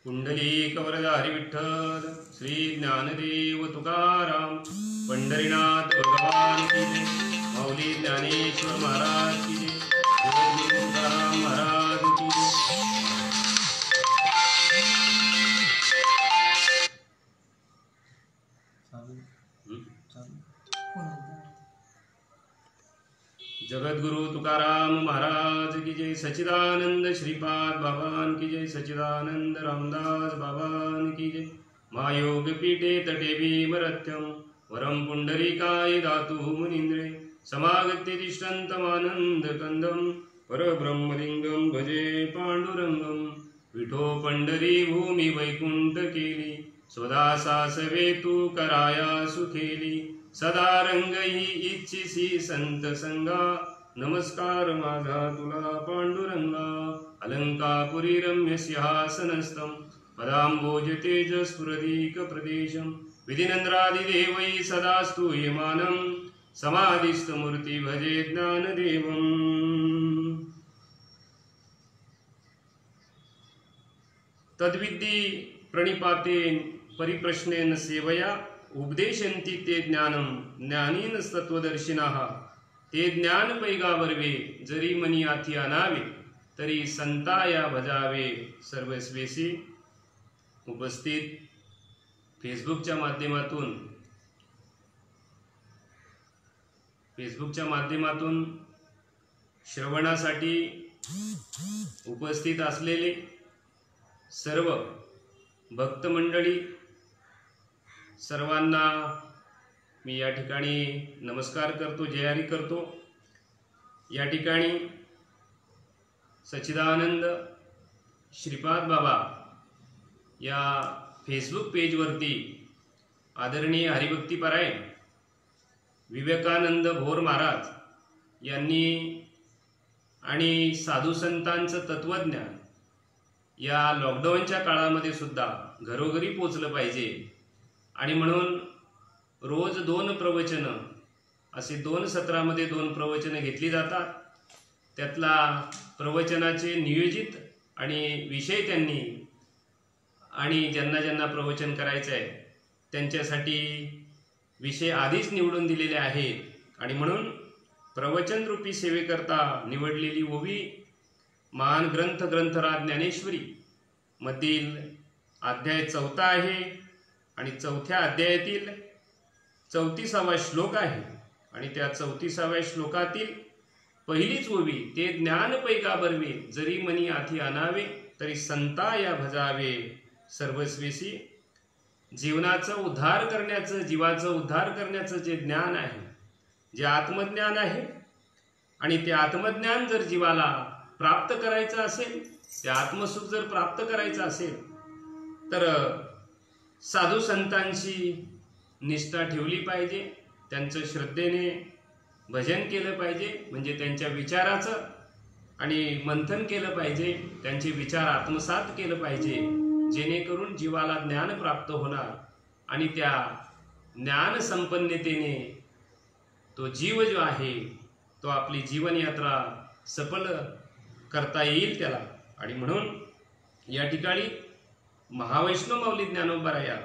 कुंडलिक वरदारी विठ्ठल श्री ज्ञानदेव तुकाराम पंढरीनाथ भगवान की जय। माऊली ज्ञानेश्वर महाराज की जय। जगद्गुरु तुकाराम महाराज की जय। जगद्गुरु तुकाराम महाराज की जय। सच्चिदानंद श्रीपाद बाबान की जय। सच्चिदानंद रामदास बाबान की जय। मायोग पीठे तटे भीमरथ्यम वरम पुंडरीकाय दातु मुनींद्रे समागत्य तिष्ठन्तमानंद कंदम परब्रह्मलिंगम भजे पांडुरंगम। विठो पंढरी भूमी वैकुंठ केली स्वदासा सवेतू कराया सुखेली। सदा रंग ही इच्छिसी संत संगा नमस्कार माझा तुला पांडुरंगा। अलंकापुरी रम्य सिंहासनस्थं पदांबोज तेज स्फुरदीक प्रदेशं विधिनंद्रादिदेवै सदा स्तूयमानं समाधिस्थ मूर्ति भजे ज्ञानदेवम्। तद्विद्धि प्रणिपातेन परिप्रश्नेन सेवया उपदेशन्ति ते ज्ञानम ज्ञानीन तत्वदर्शिनाः। ते ज्ञान पैगावरवे जरी मनी आथी आणावे तरी संताया भजावे सर्वस्वेसी। उपस्थित फेसबुकच्या माध्यमातून श्रवणासाठी उपस्थित असलेले सर्व भक्त मंडळी सर्वांना मी या ठिकाणी नमस्कार करतो, जयहरी करतो। या ठिकाणी सच्चिदानंद श्रीपाद बाबा या फेसबुक पेजवरती आदरणीय हरिभक्तीपरायण विवेकानंद भोर महाराज यांनी आणि साधू संतांचं तत्वज्ञान या लॉकडाऊनच्या काळामध्ये सुद्धा घरोघरी पोचलं पाहिजे आणि म्हणून रोज 2 प्रवचनं असे 2 सत्रामध्ये 2 प्रवचनं घेतली जातात। त्यातला प्रवचनाचे नियोजित आणि विषय त्यांनी आणि ज्यांना प्रवचन करायचं आहे त्यांच्यासाठी विषय आधीच निवडून दिलेले आहेत आणि म्हणून प्रवचन रूपी सेवेकरता निवडलेली ओवी महान ग्रंथराज ज्ञानेश्वरी मधील अध्याय 4 आहे आणि 4थ्या अध्यायातील 34वा श्लोक आहे आणि त्या 34व्या श्लोकातील पहिलीच ओवी ते ज्ञान पैका बरवे जरी मनी आथी आणावे तरी संताया भजावे सर्वस्वेसी। जीवनाचं उद्धार करण्याचं जीवाचं उद्धार करण्याचं जे ज्ञान आहे, जे आत्मज्ञान आहे आणि ते आत्मज्ञान जर जीवाला प्राप्त करायचं असेल, ते आत्मसुख जर प्राप्त करायचं असेल तर साधू संतांची निष्ठा ठेवली पाहिजे, त्यांचं श्रद्धेने भजन केलं पाहिजे, म्हणजे त्यांच्या विचाराचं आणि मंथन केलं पाहिजे, त्यांचे विचार आत्मसात केलं पाहिजे, जेणेकरून जीवाला ज्ञान प्राप्त होणार आणि त्या ज्ञान संपन्नतेने तो जीव जो आहे तो आपली जीवनयात्रा सफल करता येईल त्याला। आणि म्हणून या ठिकाणी महावैष्णव माऊली ज्ञानोबाराया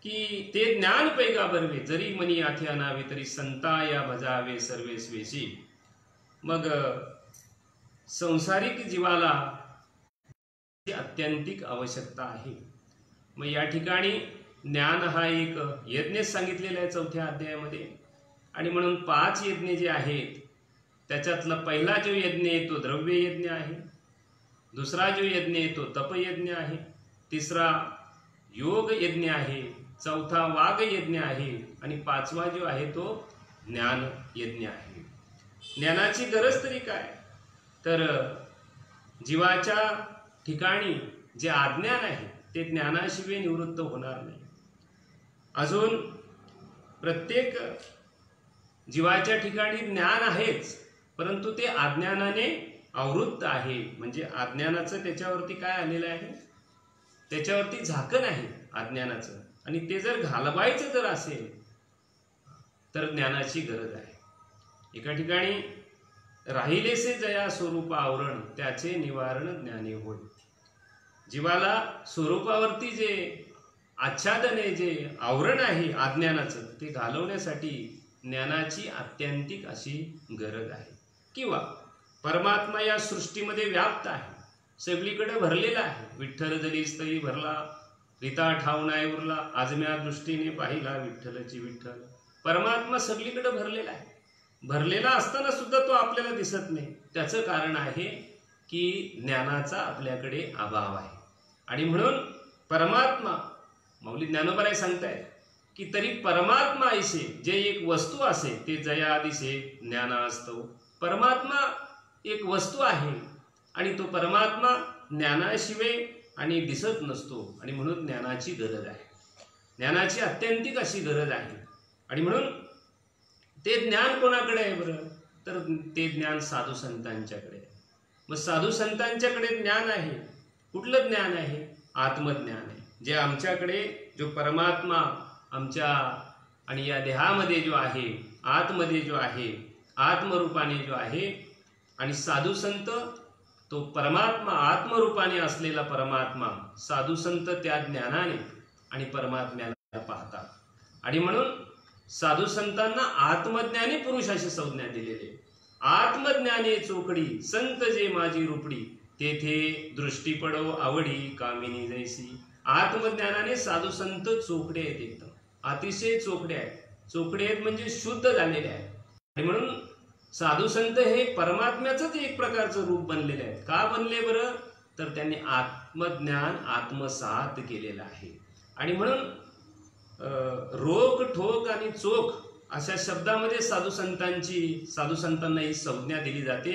की ते ज्ञान पैगा बरवे जरी मनी आथी आणावे तरी संताया भजावे सर्वेस्वेसी। मग संसारिक जीवाला अत्यंतिक आवश्यकता आहे। मग या ठिकाणी ज्ञान हा एक यज्ञ सांगितलेला आहे 4थ्या अध्यायामध्ये आणि म्हणून 5 यज्ञ जे आहेत त्याच्यातला पहिला जो यज्ञ आहे तो द्रव्य यज्ञ आहे, दुसरा जो यज्ञ आहे तो तपयज्ञ आहे, तिसरा योग यज्ञ आहे, 4था वाग यज्ञ आहे आणि 5वा जो आहे तो ज्ञान यज्ञ आहे। ज्ञानाची गरज तरी काय, तर जीवाच्या ठिकाणी जे अज्ञान आहे ते ज्ञानाशिवाय निवृत्त होणार नाही। अजून प्रत्येक जीवाच्या ठिकाणी ज्ञान आहेच, परंतु ते अज्ञानाने आवृत्त आहे, म्हणजे अज्ञानाचं त्याच्यावरती काय आलेलं आहे, त्याच्यावरती झाकण आहे अज्ञानाचं, आणि ते जर घालवायचं जर असेल तर ज्ञानाची गरज आहे। एका ठिकाणी राहिलेसे जया स्वरूप आवरण त्याचे निवारण ज्ञाने होय। जीवाला स्वरूपावरती जे आच्छादन आहे, जे आवरण आहे अज्ञानाचं, ते घालवण्यासाठी ज्ञानाची आत्यंतिक अशी गरज आहे. किंवा परमात्मा या सृष्टीमध्ये व्याप्त आहे, सगळीकडे भरलेला आहे. विठ्ठल जरी स्थळी भरला, रीता ठाव नाही उरला, आजम्या दृष्टीने पाहिला विठ्ठलची विठ्ठल. परमात्मा सगळीकडे भरलेला आहे. भरलेला असताना सुद्धा तो आपल्याला दिसत नाही. त्याचं कारण आहे की ज्ञानाचा आपल्याकडे अभाव आहे. आणि म्हणून परमात्मा, माऊली ज्ञानोबराय सांगतायत की तरी परमात्मा ऐसे जे एक वस्तू असे ते जया दिसे ज्ञाना असतो. परमात्मा एक वस्तू आहे आणि तो परमात्मा ज्ञानाशिवाय आणि दिसत नसतो. आणि म्हणून ज्ञानाची गरज आहे, ज्ञानाची अत्यंतिक अशी गरज आहे. आणि म्हणून ते ज्ञान कोणाकडे आहे बरं? तर ते ज्ञान साधू संतांच्याकडे आहे. मग साधू संतांच्याकडे ज्ञान आहे. कुठलं ज्ञान आहे? आत्मज्ञान आहे. जे आमच्याकडे जो परमात्मा आमच्या आणि या देहामध्ये जो आहे, आतमध्ये जो आहे, आत्मरूपाने जो आहे, आणि साधू संत तो परमात्मा आत्मरूपाने असलेला परमात्मा, साधू संत त्या ज्ञानाने आणि परमात्म्याला पाहतात. आणि म्हणून साधू संतांना आत्मज्ञानी पुरुष अशी संज्ञा दिलेली. आत्मज्ञाने चोखडी संत जे माझी रूपडी, तेथे दृष्टी पडो आवडी कामिनी जैसी. आत्मज्ञानाने साधू संत चोखडे आहेत, एकदम अतिशय चोखडे आहेत. चोखडे आहेत म्हणजे शुद्ध झालेले आहेत. आणि म्हणून साधू संत हे परमात्म्याचंच एक प्रकारचं रूप बनलेले आहेत. का बनले बरं? तर त्यांनी आत्मज्ञान आत्मसात केलेलं आहे. आणि म्हणून रोख ठोक आणि चोख अशा शब्दामध्ये साधू संतांना ही संज्ञा दिली जाते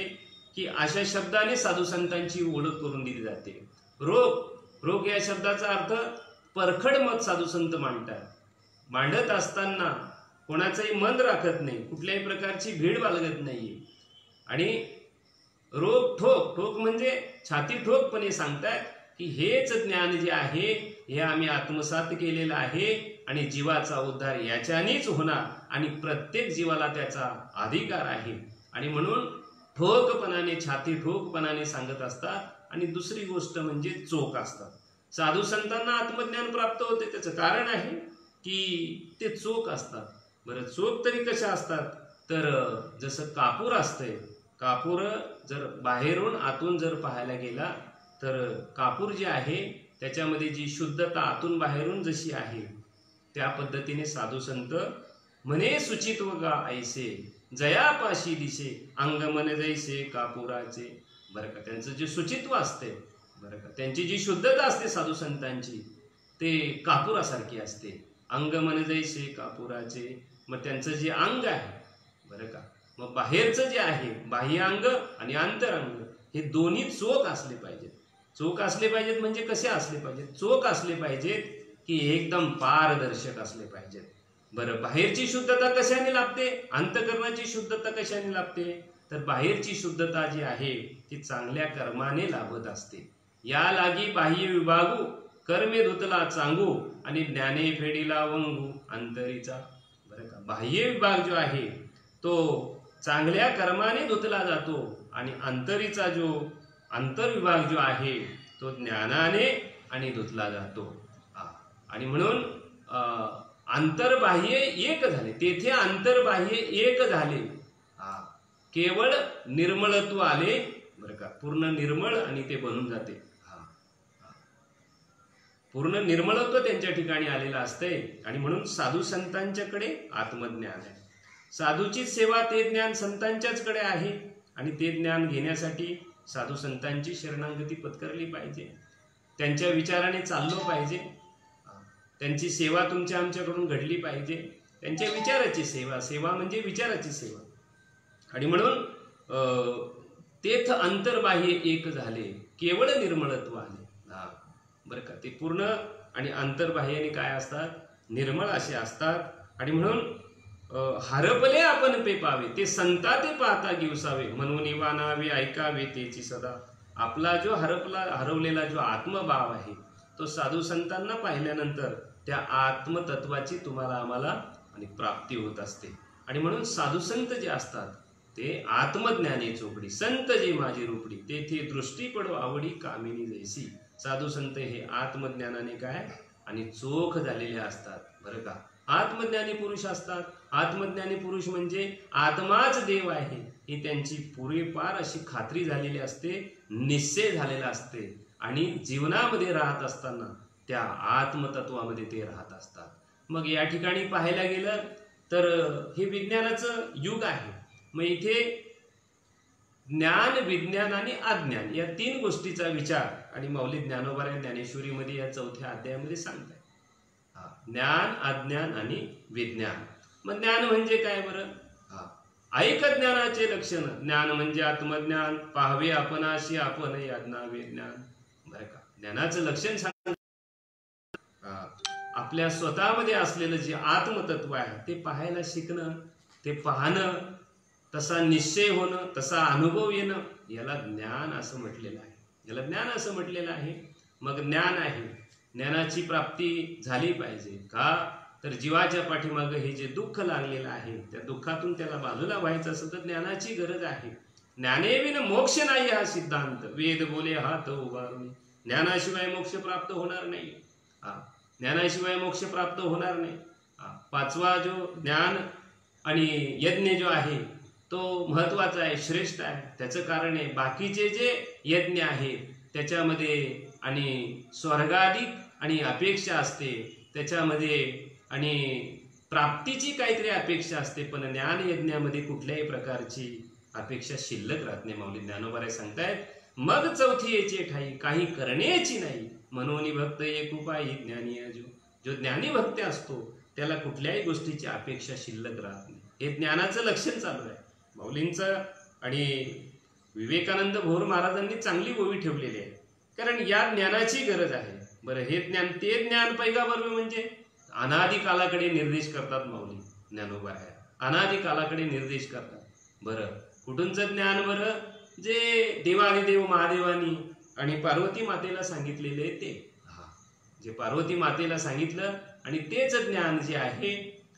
की अशा शब्दाने साधू संतांची ओळख करून दिली जाते. रोख या शब्दाचा अर्थ परखड मत साधू संत मांडतात. मांडत असताना कोणाचंही मन राखत नाही, कुठल्याही प्रकारची भीड बाळगत नाहीये. आणि ठोक म्हणजे छाती ठोकपणे सांगतात की हेच ज्ञान जे आहे हे आम्ही आत्मसात केलेलं आहे आणि जीवाचा उद्धार याच्यानेच होणार आणि प्रत्येक जीवाला त्याचा अधिकार आहे. आणि म्हणून ठोकपणाने, छाती ठोकपणाने सांगत असतात. आणि दुसरी गोष्ट म्हणजे चोख असतात. साधू संतांना आत्मज्ञान प्राप्त होते, त्याचं कारण आहे की ते चोख असतात. बरं, चोख तरी कशा असतात? तर जसं कापूर असतंय, कापूर जर बाहेरून आतून जर पाहायला गेला तर कापूर जे आहे त्याच्यामध्ये जी शुद्धता आतून बाहेरून जशी आहे त्या पद्धतीने साधू संत म्हणे सुचित्व गा ऐसे जयापाशी दिसे अंग मन जैसे कापुराचे. बरं का, त्यांचं जे सुचित्व असते, बरं का, त्यांची जी शुद्धता असते साधू संतांची ते कापुरासारखी असते. अंग मन जैसे कापुराचे. मग त्यांचं जे अंग आहे, बरं का, मग बाहेरचं जे आहे बाह्य अंग आणि अंतरंग हे दोन्ही चोख असले पाहिजेत. चोख असले पाहिजेत म्हणजे कसे असले पाहिजेत? चोख असले पाहिजेत की एकदम पारदर्शक असले पाहिजेत. बरं, बाहेरची शुद्धता कशाने लाभते? अंतकरणाची शुद्धता कशाने लाभते? तर बाहेरची शुद्धता जी आहे ती चांगल्या कर्माने लाभत असते. या लागी बाह्य विभागू कर्मे धुतला चांगू आणि ज्ञाने फेडीला वंगू अंतरीचा. बरं का, बाह्य विभाग जो आहे तो चांगल्या कर्माने धुतला जातो आणि अंतरीचा जो अंतर्विभाग जो आहे तो ज्ञानाने आणि धुतला जातो. आणि म्हणून अंतर्बाह्य एक झाले, तेथे अंतर्बाह्य एक झाले. केवळ निर्मळत्व आले. बरं का, पूर्ण निर्मळ आणि ते बनून जाते. पूर्ण निर्मळत्व त्यांच्या ठिकाणी आलेलं असतंय. आणि म्हणून साधू संतांच्याकडे आत्मज्ञान आहे. साधूची सेवा ते ज्ञान संतांच्याचकडे आहे आणि ते ज्ञान घेण्यासाठी साधू संतांची शरणागती पत्करली पाहिजे. त्यांच्या विचाराने चाललो पाहिजे. त्यांची सेवा तुमच्या आमच्याकडून घडली पाहिजे. त्यांच्या विचाराची सेवा म्हणजे विचाराची सेवा. आणि म्हणून तेथ अंतर्बाह्य एक झाले, केवळ निर्मळत्व आले. बरं का, ते पूर्ण आणि अंतर्बाह्याने काय असतात? निर्मळ असे असतात. आणि म्हणून हरपले आपण पे पावे ते संता ते पाहता गिवसावे म्हणून वानावे ऐकावे तेची सदा. आपला जो हरवलेला जो आत्मभाव आहे तो साधू संतांना पाहिल्यानंतर त्या आत्मतत्वाची तुम्हाला आम्हाला आणि प्राप्ती होत असते. आणि म्हणून साधू संत जे असतात ते आत्मज्ञाने चोपडी संत जे माझी रूपडी तेथे दृष्टी पडो आवडी कामिनी जैसी. साधू संत हे आत्मज्ञानाने काय आणि चोख झालेले असतात बरं का. आत्मज्ञानी पुरुष असतात. आत्मज्ञानी पुरुष म्हणजे आत्माच देव आहे ही त्यांची पुरेपार अशी खात्री झालेली असते, निश्चय झालेला असते आणि जीवनामध्ये राहत असताना त्या आत्मतत्वामध्ये ते राहत असतात. मग या ठिकाणी पाहायला गेलं तर हे विज्ञानाचं युग आहे. मग इथे ज्ञान, विज्ञान आणि अज्ञान या तीन गोष्टीचा विचार आणि माऊली ज्ञानोबा ज्ञानेश्वरीमध्ये या 4थ्या अध्यायामध्ये सांगताय. ज्ञान, अज्ञान आणि विज्ञान. मग ज्ञान म्हणजे काय बरं? ऐक ज्ञानाचे लक्षण. ज्ञान म्हणजे आत्मज्ञान, पाहावे आपणाशी आपण आज्ञावे ज्ञान बरं का. ज्ञानाचं लक्षण सांग, आपल्या स्वतःमध्ये असलेलं जे आत्मतत्व आहे ते पाहायला शिकणं, ते पाहणं, तसा निश्चय होणं, तसा अनुभव येणं, याला ज्ञान असं म्हटलेलं आहे. याला ज्ञान असं म्हटलेलं आहे. मग ज्ञान आहे, ज्ञानाची प्राप्ती झाली पाहिजे का? तर जीवाच्या पाठीमागं हे जे दुःख लागलेलं आहे त्या दुःखातून त्याला बाजूला व्हायचं असेल तर ज्ञानाची गरज आहे. ज्ञानेविन मोक्ष नाही हा सिद्धांत, वेद बोले हात उभारून. ज्ञानाशिवाय मोक्ष प्राप्त होणार नाही. ज्ञानाशिवाय मोक्ष प्राप्त होणार नाही. पाचवा जो ज्ञान आणि यज्ञ जो आहे तो महत्वाचा आहे, श्रेष्ठ आहे. त्याचं कारण आहे बाकीचे जे यज्ञ आहेत त्याच्यामध्ये आणि स्वर्गाधिक आणि अपेक्षा असते, त्याच्यामध्ये आणि प्राप्तीची काहीतरी अपेक्षा असते, पण ज्ञान यज्ञामध्ये कुठल्याही प्रकारची अपेक्षा शिल्लक राहत नाही. माऊली ज्ञानोबा सांगतायत, मग 4थी याची ठाई काही करण्याची नाही, म्हणून भक्त एक उपाय ज्ञानी अजो. जो ज्ञानी भक्त असतो त्याला कुठल्याही गोष्टीची अपेक्षा शिल्लक राहत नाही. हे ज्ञानाचं लक्षण चालू आहे माऊलींचं. आणि विवेकानंद भोर महाराजांनी चांगली ओवी ठेवलेली आहे, कारण या ज्ञानाची गरज आहे. बरं, हे ज्ञान ते ज्ञान पैगाबर म्हणजे अनादि कालाकडे निर्देश करतात माऊली ज्ञानोबा आहे. अनादि कालाकडे निर्देश करतात. बरं, कुठूनचं ज्ञान? बरं, जे देवादिदेव महादेवानी आणि पार्वती मातेला सांगितलेले ते. जे पार्वती मातेला सांगितलं आणि तेच ज्ञान जे आहे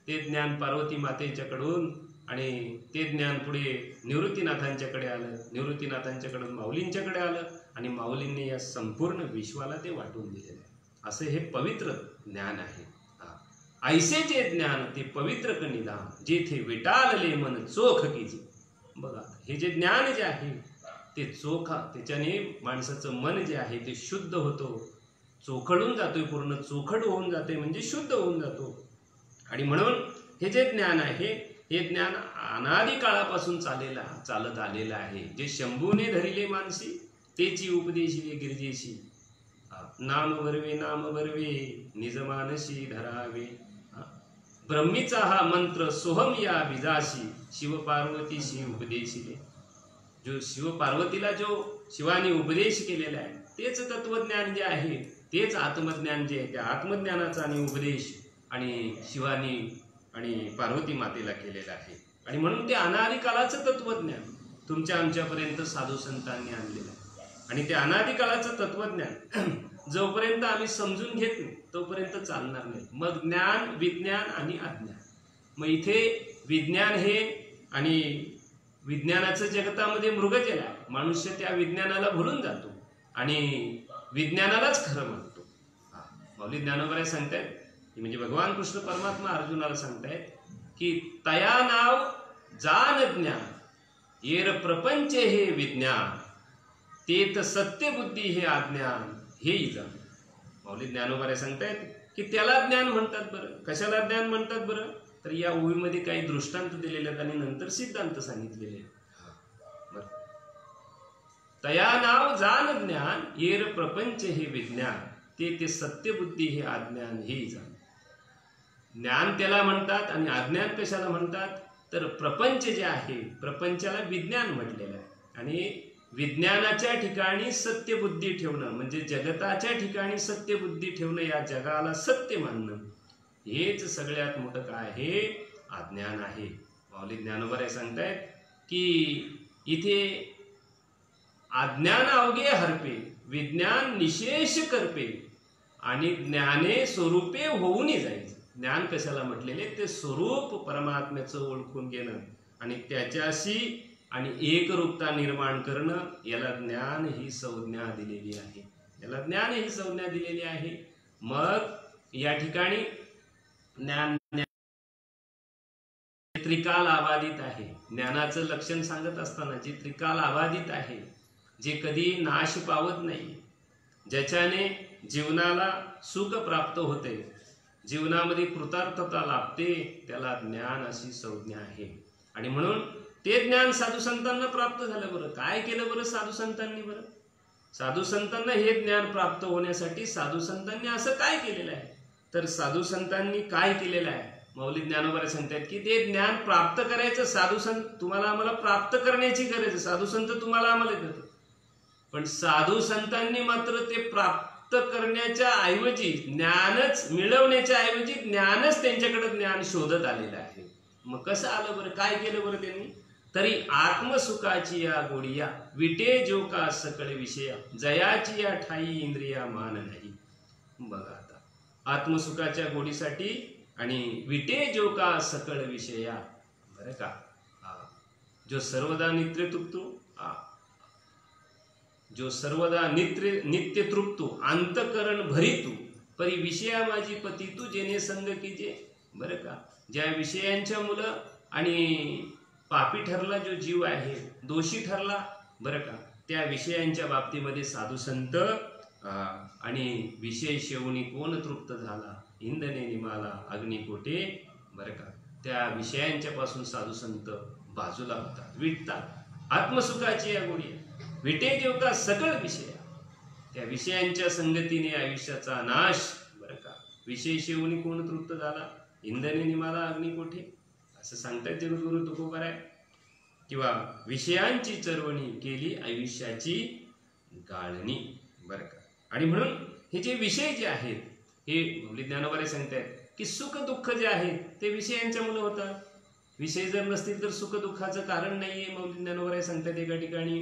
ते ज्ञान पार्वती मातेच्याकडून आणि ते ज्ञान पुढे निवृत्तीनाथांच्याकडे आलं, निवृत्तीनाथांच्याकडून माऊलींच्याकडे आलं आणि माऊलींनी या संपूर्ण विश्वाला ते वाटून दिलेलं आहे. असं हे पवित्र ज्ञान आहे. ऐसे जे ज्ञान ते पवित्र निदान, जेथे विटाळले मन चोख कीजे. बघा, हे जे ज्ञान जे आहे ते चोखा, त्याच्याने माणसाचं मन जे आहे ते शुद्ध होतो, चोखडून जातोय, पूर्ण चोखड होऊन जाते म्हणजे शुद्ध होऊन जातो. आणि म्हणून हे जे ज्ञान आहे हे ज्ञान अनादि काळापासून चालत आलेलं आहे. जे शंभूने धरिले मानसी तेची उपदेशिले गिरजेशी. नाम वरवे नाम वरवे निज मानसी धरावे. ब्रह्मीचा हा मंत्र सोहम या बीजाशी शिव पार्वतीशी उपदेशिले. जो शिव पार्वतीला जो शिवाने उपदेश केलेला आहे तेच तत्वज्ञान जे आहे, तेच आत्मज्ञान जे आहे, त्या आत्मज्ञानाचा आणि उपदेश आणि शिवानी आणि पार्वती मातेला केलेला आहे. आणि म्हणून ते अनादि काळाचं तत्वज्ञान तुमच्या आमच्यापर्यंत साधू संतांनी आणलेलं आहे. आणि ते अनादि काळाचं तत्वज्ञान जोपर्यंत आम्ही समजून घेत नाही तोपर्यंत चालणार नाही. मग ज्ञान, विज्ञान आणि अज्ञान. मग इथे विज्ञान हे आणि विज्ञानाचं जगतामध्ये मृगजल आहे. मनुष्य त्या विज्ञानाला भुलून जातो आणि विज्ञानालाच खरं म्हणतो. माऊली ज्ञानोबा सांगतायत की म्हणजे भगवान कृष्ण परमात्मा अर्जुनाला सांगतायत की तया नाव जान ज्ञान येर प्रपंच हे विज्ञान तेत सत्य बुद्धी हे अज्ञान हे जाण. माऊली ज्ञानोबा सांगतायत की त्याला ज्ञान म्हणतात. बरं, कशाला ज्ञान म्हणतात? बरं, तर या ओळीमध्ये काही दृष्टांत दिलेले आहेत आणि नंतर सिद्धांत सांगितलेले आहेत. तया नाव जान ज्ञान येर प्रपंच हे विज्ञान ते सत्य बुद्धी हे अज्ञान हे जाण. ज्ञान त्याला म्हणतात आणि अज्ञान कशाला म्हणतात? तर प्रपंच जे आहे, प्रपंचाला विज्ञान म्हटलेलं आहे. आणि विज्ञानाच्या ठिकाणी सत्यबुद्धी ठेवणं म्हणजे जगताच्या ठिकाणी सत्यबुद्धी ठेवणं, या जगाला सत्य मानणं, हेच सगळ्यात मोठं काय आहे? अज्ञान आहे. माऊली ज्ञानोबा सांगतायत की इथे अज्ञान अवघे हरपे विज्ञान निशेष करपे आणि ज्ञाने स्वरूपे होऊन जायचं. ज्ञान कशाला म्हटलेले? ते स्वरूप परमात्म्याचं ओळखून घेणं आणि त्याच्याशी आणि एकरूपता निर्माण करणं, याला ज्ञान ही संज्ञा दिलेली आहे. याला ज्ञान ही संज्ञा दिलेली आहे. मग या ठिकाणी ज्ञान त्रिकाल आबाधित आहे. ज्ञानाचं लक्षण सांगत असताना जे त्रिकाल आबाधित आहे, जे कधी नाश पावत नाही, ज्याच्याने जीवनाला सुख प्राप्त होते, जीवनामध्ये कृतार्थता लाभते, त्याला ज्ञान अशी संज्ञा आहे. आणि म्हणून ते ज्ञान साधू संतांना प्राप्त झालं. बरं काय केलं बरं साधू संतांनी? बरं साधू संतांना हे ज्ञान प्राप्त होण्यासाठी साधू संतांनी असं काय केलेलं आहे? तर साधू संतांनी काय केलेलं आहे? मौलिक ज्ञानोबा सांगतात की ते ज्ञान प्राप्त करायचं साधू संत तुम्हाला आम्हाला प्राप्त करण्याची गरज आहे. साधू संत तुम्हाला आम्हाला देतात, पण साधू संतांनी मात्र ते प्राप्त करण्याच्या ऐवजी, ज्ञानच मिळवण्याच्या ऐवजी ज्ञानच त्यांच्याकडे ज्ञान शोधत आलेलं आहे. मग कसं आलं बरं? काय केलं बरं त्यांनी? तरी आत्मसुखाची या गोडिया विटे जो का सकळ विषया, जयाची या ठाई इंद्रिया मान नाही. बघा आता आत्मसुखाच्या गोडीसाठी आणि विटे जो का सकळ विषया, बरं का, जो सर्वदा नित्य तृप्तो, जो सर्वदा नित्य तृप्तो अंतकरण भरितू परी विषया माझी पती तू जेने संग कीजे. बरं का, ज्या विषयांच्या मुलं आणि पापी ठरला जो जीव आहे, दोषी ठरला, बरं का, त्या विषयांच्या बाबतीमध्ये साधू संत आणि विषय शेवणी कोण तृप्त झाला, इंधने निमाला अग्निकोटे. बरं का, त्या विषयांच्या पासून साधू संत बाजूला होतात, विटतात. आत्मसुखाची या गोडी विटे देव का सकळ विषया, त्या विषयांच्या संगतीने आयुष्याचा नाश. बरं का, विषय शेवणी कोण तृप्त झाला, इंधने निमाला अग्निकोठे, असं सांगतात जगद्गुरु तुकोबाराय. किंवा विषयांची चरवणी केली आयुष्याची गाळणी. बरं का, आणि म्हणून हे जे विषय जे आहेत, हे ज्ञानोबाराय सांगतात की सुख दुःख जे आहेत ते विषयांच्या मुलं होतात. विषय जर नसतील तर सुख दुःखाचं कारण नाहीये. मग ज्ञानोबाराय सांगतात एका ठिकाणी,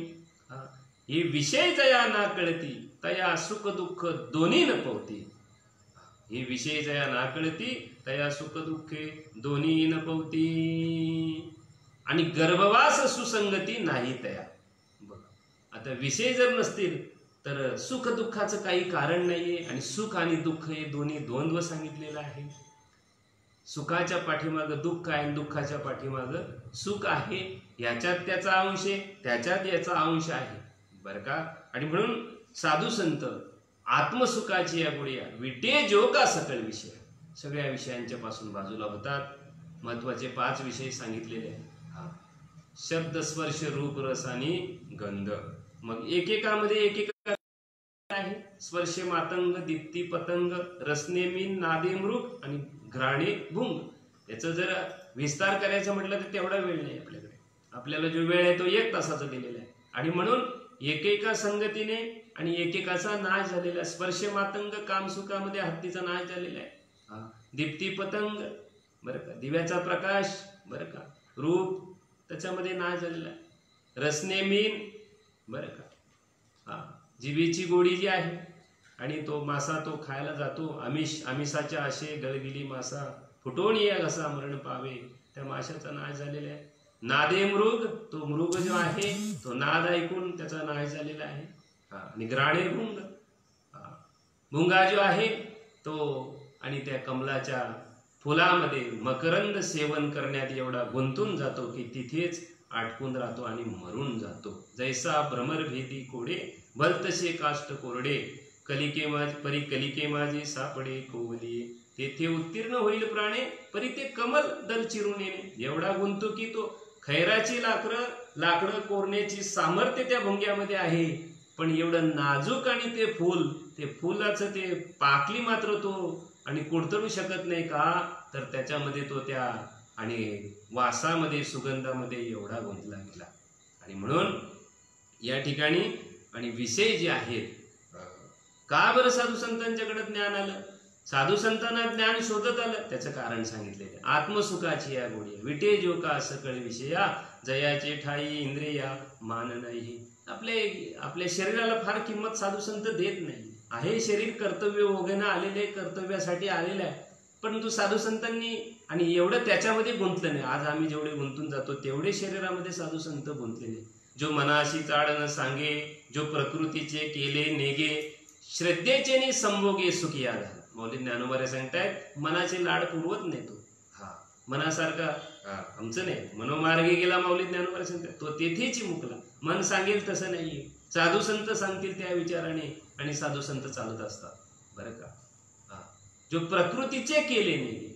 हे विषय जया ना कळती तया सुख दुःख दोन्ही न पवती. हे विषय जया ना कळती तया सुख दुःखे दोन्ही न पवती. आणि गर्भवास सुसंगती नाही तया. बघा आता विषय जर नसतील तर सुख दुःखाचं काही कारण नाहीये. आणि सुख आणि दुःख हे दोन्ही द्वंद्व सांगितलेलं आहे. सुखाच्या पाठीमागं दुःख आहे, दुःखाच्या मागं सुख आहे. याच्यात त्याचा अंश आहे, त्याच्यात याचा अंश आहे. बरं का, आणि म्हणून साधू संत आत्मसुखाची या गोडिया विटे जो का सकळ विषय, सगळ्या विषयांच्या पासून बाजूला होतात. महत्वाचे 5 विषय सांगितलेले आहेत. शब्द स्पर्श रूप रस आणि गंध. मग एकेकामध्ये एकेका आहे. स्पर्श मातंग दीप्ती पतंग, रसने मीन नादे मृग आणि घ्राणे भुंग. याचं जर विस्तार करायचं म्हटलं तर तेवढा वेळ नाही आपल्याकडे. आपल्याला जो वेळ आहे तो 1 तासाचा दिलेला आहे. आणि म्हणून एकेका संगतीने आणि एकेकाचा नाश झालेला. स्पर्श मातंग कामसुखामध्ये हत्तीचा नाश झालेला आहे. दीप्ती पतंग, बरं का, दिव्याचा प्रकाश, बरं का, रूप त्याच्यामध्ये नाश झालेला आहे. रसने मीन, बरं का, जिभेची गोडी जी आहे आणि तो मासा तो खायला जातो. आमिषाच्या आशे गळगिली मासा फुटून ये घसा मरण पावे, त्या माशाचा नाश झालेला आहे. नादे मृग, तो मृग जो आहे तो नाद ऐकून त्याचा नाश झालेला आहे. आणि ग्राणे भुंग, भुंगा जो आहे तो आणि त्या कमलाच्या फुलामध्ये मकरंद सेवन करण्यात एवढा गुंतून जातो की तिथेच आटकून राहतो आणि मरून जातो. जैसा भ्रमर भेदी कोडे भलतसे काष्ट कोरडे, कलिके माझे सापडे कोवली, तेथे उत्तीर्ण होईल प्राणे परी ते कमल दल चिरून येणे. एवढा गुंतो की तो खैराची लाकडं कोरण्याची सामर्थ्य त्या भुंग्यामध्ये आहे. पण एवढं नाजूक आणि ते फुलाचं ते पाकली मात्र तो आणि कुडतरू शकत नाही का? तर त्याच्यामध्ये तो त्या आणि वासामध्ये सुगंधामध्ये एवढा गुंतला गेला. आणि म्हणून या ठिकाणी आणि विषय जे आहेत, का बरं साधू संतांच्याकडे ज्ञान आलं, साधू संतांना ज्ञान शोधत आलं, त्याचं कारण सांगितलेलं. आत्मसुखाची या गोडी विटे जो का सकळ विषया, जयाचे ठाई इंद्रिया मान नाही. आपल्या शरीराला फार किंमत साधू संत देत नाही. आहे शरीर कर्तव्य वगैरे आलेले, कर्तव्यासाठी आलेलं आहे, परंतु साधू संतांनी आणि एवढं त्याच्यामध्ये गुंतलं नाही. आज आम्ही जेवढे गुंतून जातो तेवढे शरीरामध्ये साधू संत गुंतलेले. जो मनाशी चाड न सांगे, जो प्रकृतीचे केले नेगे, श्रद्धेचे संभोगे सुखिया झाला. मौली ज्ञानोबा सांगतायत मनाचे लाड पुरवत नाही तो. मनासारखा आमचं नाही, मनोमार्गे गेला मौली ज्ञानोबा सांगतात तो तेथेची मुकला. मन सांगेल तसं नाहीये, साधू संत सांगतील त्या विचाराने आणि साधू संत चालत असतात बरं का. जो प्रकृतीचे केले नाही,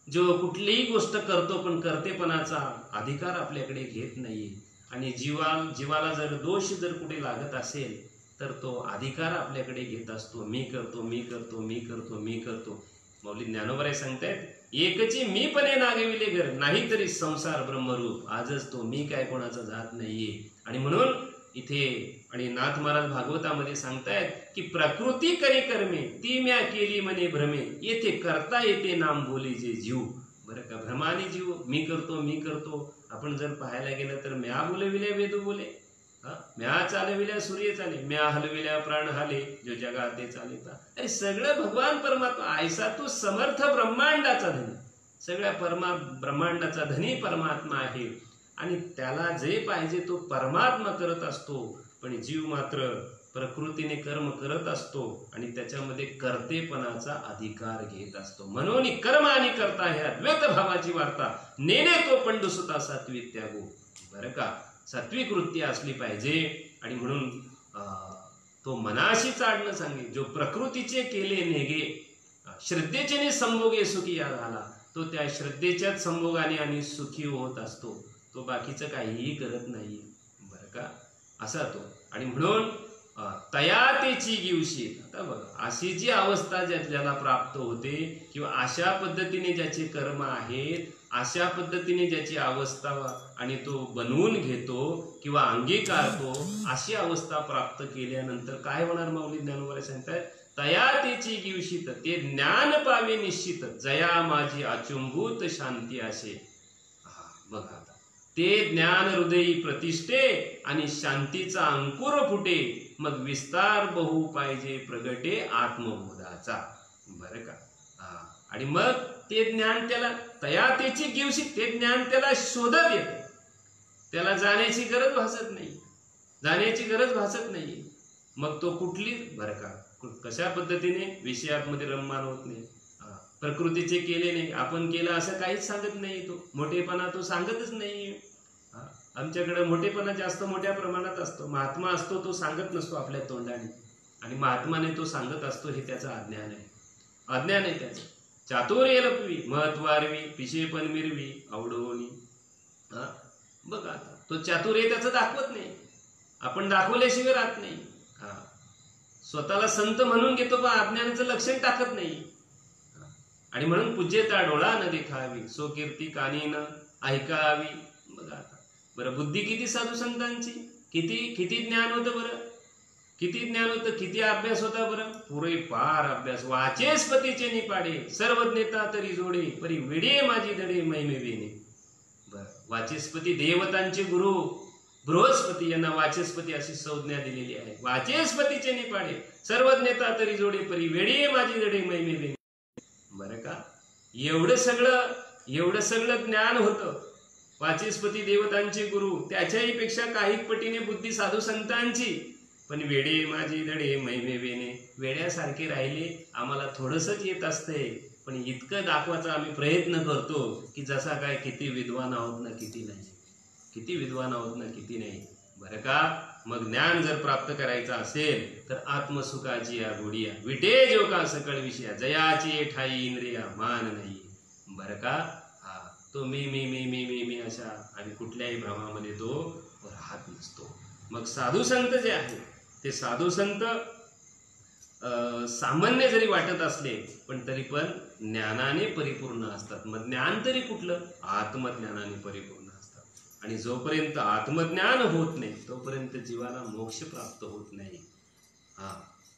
जो कुठलीही गोष्ट करतो पण करतेपणाचा अधिकार आपल्याकडे घेत नाहीये आणि जीवाला जर दोष जर कुठे लागत असेल तर तो अधिकार आपल्याकडे घेत असतो. मी करतो मी करतो मी करतो मी करतो. मौली ज्ञानोबा सांगतायत एकची मीपणे नागविले घर, नाहीतरी संसार ब्रह्मरूप. आजच तो मी काय कोणाचा जात नाहीये. आणि म्हणून इथे आणि नाथ महाराज भागवतामध्ये सांगतायत की प्रकृती करी कर्मे ती म्या केली म्हणे भ्रमे, येथे करता येते नाम बोली जे जीव. बरं का, भ्रमाने जीव मी करतो मी करतो. आपण जर पाहायला गेलं तर म्या बोलविल्या वेद बोले, म्या चालविल्या सूर्य चाले, म्या हलविल्या प्राण हाले, जो जगा ते चालिता. अरे सगळं भगवान परमात्मा ऐसा तो समर्थ ब्रह्मांडाचा धनी, सगळ्या ब्रह्मांडाचा धनी परमात्मा आहे आणि त्याला जे पाहिजे तो परमात्मा करत असतो. पण जीव मात्र प्रकृतीने कर्म करत असतो आणि त्याच्यामध्ये कर्तेपणाचा अधिकार घेत असतो. म्हणून कर्म आणि कर्ता हे अद्वैत भावाची वार्ता नेने तो पंडुसुता सात्विक त्यागो. बरं का, सात्विक वृत्ती असली पाहिजे. आणि म्हणून तो मनाशी चाडणं सांगे, जो प्रकृतीचे केले नेगे श्रद्धेचे संभोगे सुखी या झाला, तो त्या श्रद्धेच्याच संभोगाने आणि सुखी होत असतो. तो बाकीचं काहीही करत नाही बरं का, असा तो. आणि म्हणून तया तेची गिवशीत. आता बघा अशी जी अवस्था ज्याला प्राप्त होते किंवा अशा पद्धतीने ज्याचे कर्म आहेत, अशा पद्धतीने ज्याची अवस्था आणि तो बनवून घेतो किंवा अंगीकारतो, अशी अवस्था प्राप्त केल्यानंतर काय होणार मौली ज्ञानोबा सांगतात, तया तेची गिवशीत ते ज्ञान पावे निश्चित, जया माझी अचुंबूत शांती असे. बघा आता ते ज्ञान हृदयी प्रतिष्ठे आणि शांतीचा अंकुर फुटे, मग विस्तार बहु पाहिजे प्रगटे आत्मबोधाचा. बरं का, आणि मग ते ज्ञान त्याला तया त्याची गिवशी, ते ज्ञान त्याला शोधत येते, त्याला जाण्याची गरज भासत नाही, जाण्याची गरज भासत नाही. मग तो कुठली बरं का कशा पद्धतीने विषयामध्ये रममान होत नाही, प्रकृतीचे केले नाही, आपण केलं असं काहीच सांगत नाही. तो मोठेपणा तो सांगतच नाही. आमच्याकडे मोठेपणा जास्त मोठ्या प्रमाणात असतो. महात्मा असतो तो सांगत नसतो आपल्या तोंडाने, आणि महात्माने तो सांगत असतो हे त्याचं अज्ञान आहे. अज्ञान आहे त्याचं. चातुर्य लपवी महत्वारवी पिशे पण मिरवी आवडवणी. बघा आता तो चातुर्य त्याचं दाखवत नाही, आपण दाखवल्याशिवाय राहत नाही. स्वतःला संत म्हणून घेतो पण अज्ञानाचं लक्षण टाकत नाही. आणि म्हणून पूज्यता डोळा न देखावी, सो कीर्ती कानी न ऐकावी. बघा आता बरं, बुद्धी किती साधू संतांची, किती ज्ञान होतं बरं, किती ज्ञान होतं, किती अभ्यास होता बरं, पुरेपार अभ्यास. वाचेस्पतीचे निपाडे सर्वज्ञता तरी जोडे, परी विडे माझी धडे महिमे वेणे. बरं, वाचेस्पती देवतांचे गुरु बृहस्पती यांना वाचस्पती अशी संज्ञा दिलेली आहे. वाचस्पतीचे निपाडे सर्वज्ञता तरी जोडे, परी वेडे माझी धडे महिमे वेणे. बरं का, एवढं सगळं ज्ञान होतं वाचस्पती देवतांचे गुरु, त्याच्याही पेक्षा काही पटीने बुद्धी साधू संतांची. पण वेडे माझी धडे महिमे वेणे, वेड्यासारखे राहिले. आम्हाला थोडंसंच येत असतंय पण इतकं दाखवायचा आम्ही प्रयत्न करतो की जसा काय किती विद्वान आहोत ना किती नाही, किती विद्वान आहोत ना किती नाही. बरं का, मग ज्ञान जर प्राप्त करायचं असेल तर आत्मसुखाची या गोडिया विटे जो का सकळ विषया, जयाची ठाई इंद्रिया मान नाही. बरं का, तो मी मी मी मी मी मी अशा आणि कुठल्याही भ्रमामध्ये तो राहत नसतो. मग साधू संत जे आहेत ते साधू संत सामान्य जरी वाटत असले पण तरी पण ज्ञानाने परिपूर्ण असतात. मग ज्ञान तरी कुठलं, आत्मज्ञानाने परिपूर्ण असतात. आणि जोपर्यंत आत्मज्ञान होत नाही तोपर्यंत जीवाला मोक्ष प्राप्त होत नाही.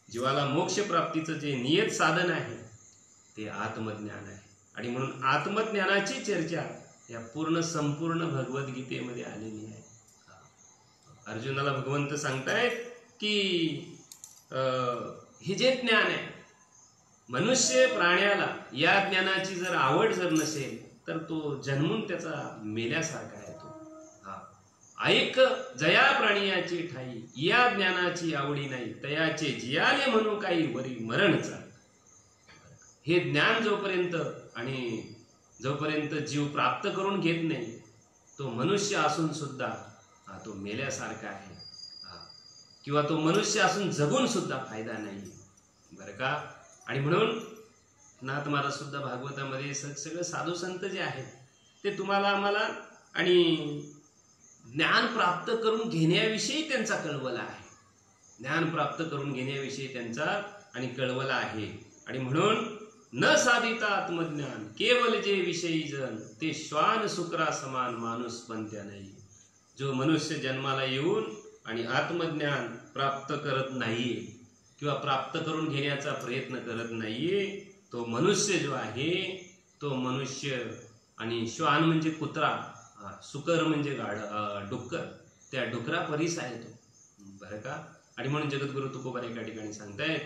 जीवाला मोक्ष प्राप्तीचं जे नियत साधन आहे ते आत्मज्ञान आहे. आणि म्हणून आत्मज्ञानाची चर्चा या संपूर्ण भगवद्गीतेमध्ये आलेली आहे. अर्जुनाला भगवंत सांगतायत की हे जे ज्ञान आहे, मनुष्य प्राण्याला या ज्ञानाची जर आवड जर नसेल तर तो जन्मून त्याचा मेल्यासारखा आहे. तो ऐक जया प्राणियाची ठाई, या ज्ञानाची आवडी नाही, तयाचे जियाले म्हणू काही वरी मरण चाल. हे ज्ञान जोपर्यंत आणि जोपर्यंत जीव प्राप्त करून घेत नाही, तो मनुष्य असून सुद्धा तो मेल्यासारखा आहे, किंवा तो मनुष्य असून जगून सुद्धा फायदा नाही, बरं का. आणि म्हणून नाथ महाराज सुद्धा भागवतामध्ये सगळे साधू संत जे आहेत ते तुम्हाला आम्हाला आणि ज्ञान प्राप्त करून घेण्याविषयी त्यांचा कळवला आहे, ज्ञान प्राप्त करून घेण्याविषयी त्यांचा आणि कळवला आहे. आणि म्हणून न साधिता आत्मज्ञान केवल जे विषयी जन, ते श्वान सुकरा समान माणूस बनत्या नाही. जो मनुष्य जन्माला येऊन आणि आत्मज्ञान प्राप्त करत नाहीये किंवा प्राप्त करून घेण्याचा प्रयत्न करत नाहीये, तो मनुष्य जो आहे तो मनुष्य, आणि श्वान म्हणजे कुत्रा, सुकर म्हणजे डुक्कर, त्या डुकरा परीस आहे तो, बरं का. आणि म्हणून जगद्गुरु तुकोबा एका ठिकाणी सांगतायत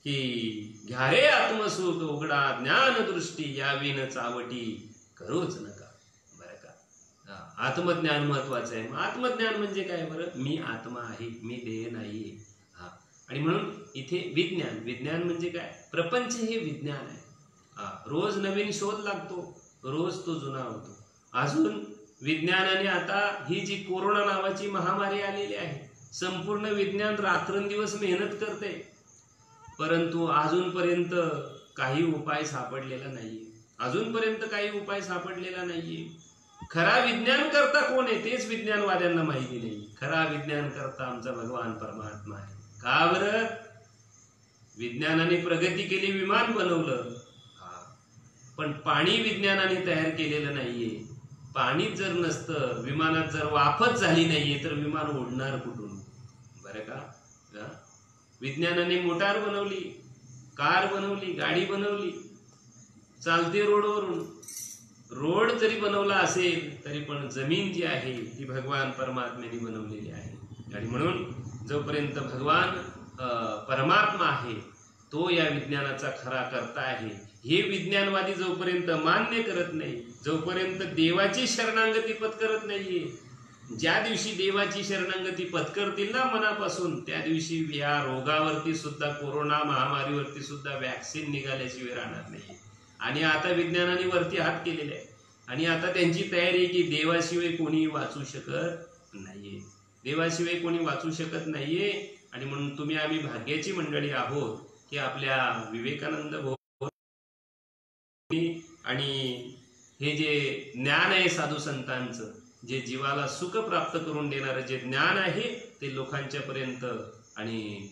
की घ्या रे आत्मसुख उघडा ज्ञान दृष्टी, यावीन चावटी करूच नका, बरं का. आत्मज्ञान महत्वाचं आहे. आत्मज्ञान म्हणजे काय बरं, मी आत्मा आहे, मी देह नाहीये. आणि म्हणून इथे विज्ञान, विज्ञान म्हणजे काय, प्रपंच हे विज्ञान आहे. रोज नवीन शोध लागतो, रोज तो जुना होतो. अजून विज्ञानाने आता ही जी कोरोना नावाची महामारी आलेली आहे, संपूर्ण विज्ञान रात्रंदिवस मेहनत करते, परंतु अजूनपर्यंत काही उपाय सापडलेला नाहीये, अजूनपर्यंत काही उपाय सापडलेला नाहीये. खरा विज्ञान करता कोण आहे तेच विज्ञानवाद्यांना माहिती नाही. खरा विज्ञान करता आमचा भगवान परमात्मा आहे. का बरं, विज्ञानाने प्रगती केली, विमान बनवलं, पण पाणी विज्ञानाने तयार केलेलं नाहीये. पाणीच जर नसतं, विमानात जर वाफच झाली नाहीये, तर विमान उडणार कुठून, बरं का. विज्ञानाने मोटार बनवली, कार बनवली, गाडी बनवली, चालते रोडवरून. रोड जरी बनवला असेल तरी पण जमीन जी आहे ती भगवान परमात्म्याने बनवलेली आहे. आणि म्हणून जोपर्यंत भगवान परमात्मा आहे तो या विज्ञानाचा खरा करता आहे, हे विज्ञानवादी जोपर्यंत मान्य करत नाही, जोपर्यंत देवाची शरणागती पत्करत नाहीये, ज्या दिवशी देवाची शरणागती पत्करतील ना मनापासून, त्या दिवशी या रोगावरती सुद्धा, कोरोना महामारीवरती सुद्धा वॅक्सिन निघाल्याशिवाय राहणार नाही. आणि आता विज्ञानाने वरती हात केलेले आहे, आणि आता त्यांची तयारी आहे की देवाशिवाय कोणी वाचू शकत नाहीये, देवाशिवाय कोणी वाचू शकत नाहीये. आणि म्हणून तुम्ही आम्ही भाग्याची मंडळी आहोत की आपल्या विवेकानंद आणि हे जे ज्ञान आहे साधू संतांचं, जे जीवाला सुख प्राप्त करून देणारं जे ज्ञान आहे ते लोकांच्या पर्यंत आणि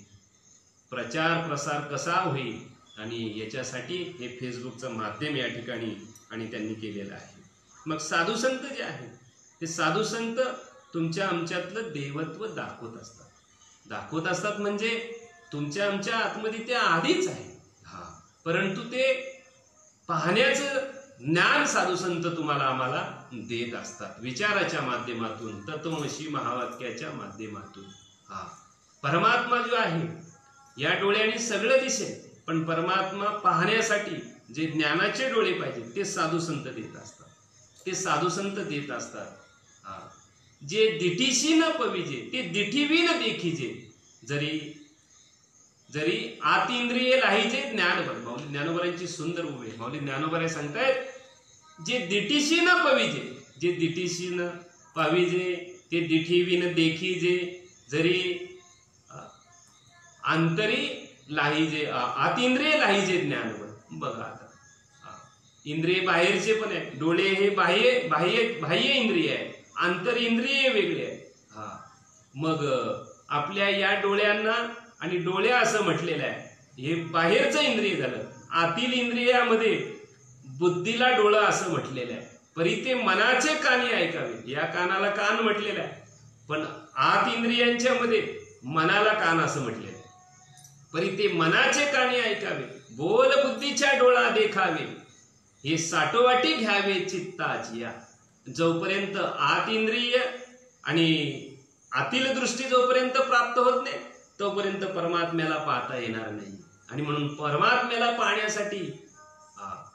प्रचार प्रसार कसा होईल, आणि याच्यासाठी हे फेसबुकचं माध्यम या ठिकाणी आणि त्यांनी केलेलं आहे. मग साधू संत जे आहेत ते साधू संत तुमच्या आमच्यातलं देवत्व दाखवत असतात म्हणजे तुमच्या आमच्या आतमध्ये ते आधीच आहे, परंतु ते पाहण्याचं ज्ञान साधू संत तुम्हाला आम्हाला देत असतात, विचाराच्या माध्यमातून, तत्वमसी महावाक्याच्या माध्यमातून. परमात्मा जो आहे या डोळ्याने सगळं दिसेल, पण परमात्मा पाहण्यासाठी जे ज्ञानाचे डोळे पाहिजे ते साधू संत देत असतात, ते साधू संत देत असतात. जे दिठीशी न पविजे ते दिठीवी न देखीजे, जरी आत इंद्रिये लाहीजे ज्ञानभर. माऊली ज्ञानोबरांची सुंदर उभे, माऊली ज्ञानोबरा सांगतायत जे दिठीशी न पविजे, जे दिठीशी न पाविजे ते दिठीवी न देखीजे, जरी अंतरी लाहीजे आतिंद्रिय लाहीजे ज्ञानभर. बघा आता इंद्रिय बाहेरचे पण आहे, डोळे हे बाह्य इंद्रिय आहे, आंतर इंद्रिय वेगळे आहे. मग आपल्या या डोळ्यांना आणि डोळे असं म्हटलेलं आहे, हे बाहेरचं इंद्रिय झालं. आतील इंद्रियामध्ये बुद्धीला डोळं असं म्हटलेलं आहे, परी ते मनाचे कानी ऐकावे, या कानाला कान म्हटलेलं आहे, पण आत इंद्रियांच्या मध्ये मनाला कान असं म्हटलेलं आहे, परी ते मनाचे कानी ऐकावे, बोल बुद्धीच्या डोळा देखावे, हे साठोवाटी घ्यावे चित्ताची. जोपर्यंत आत इंद्रिय आणि आतील दृष्टी जोपर्यंत प्राप्त होत नाही तोपर्यंत परमात्म्याला पाहता येणार नाही. आणि म्हणून परमात्म्याला पाहण्यासाठी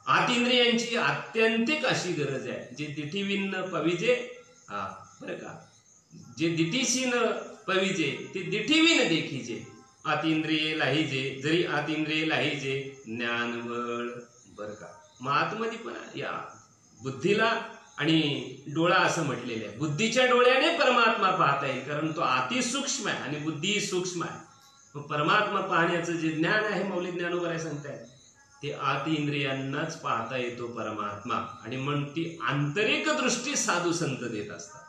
आतिंद्रियांची आत्यंतिक अशी गरज आहे, जे दिठीविन पविजे, बरं का, जे दिठीशी न पविजे ते दिठीवी न देखीजे, आतींद्रिये लाहीजे जरी आतींद्रिये लाहीजे ज्ञानबळ. बरं का, मग आतमध्ये पण या बुद्धीला आणि डोळा असं म्हटलेलं आहे. बुद्धीच्या डोळ्याने परमात्मा पाहता येईल, कारण तो अति सूक्ष्म आहे आणि बुद्धी सूक्ष्म आहे. मग परमात्मा पाहण्याचं जे ज्ञान आहे मौली ज्ञानोबराय सांगतायत ते आती इंद्रियांनाच पाहता येतो परमात्मा. आणि म्हणून ती आंतरिक दृष्टी साधू संत देत असतात.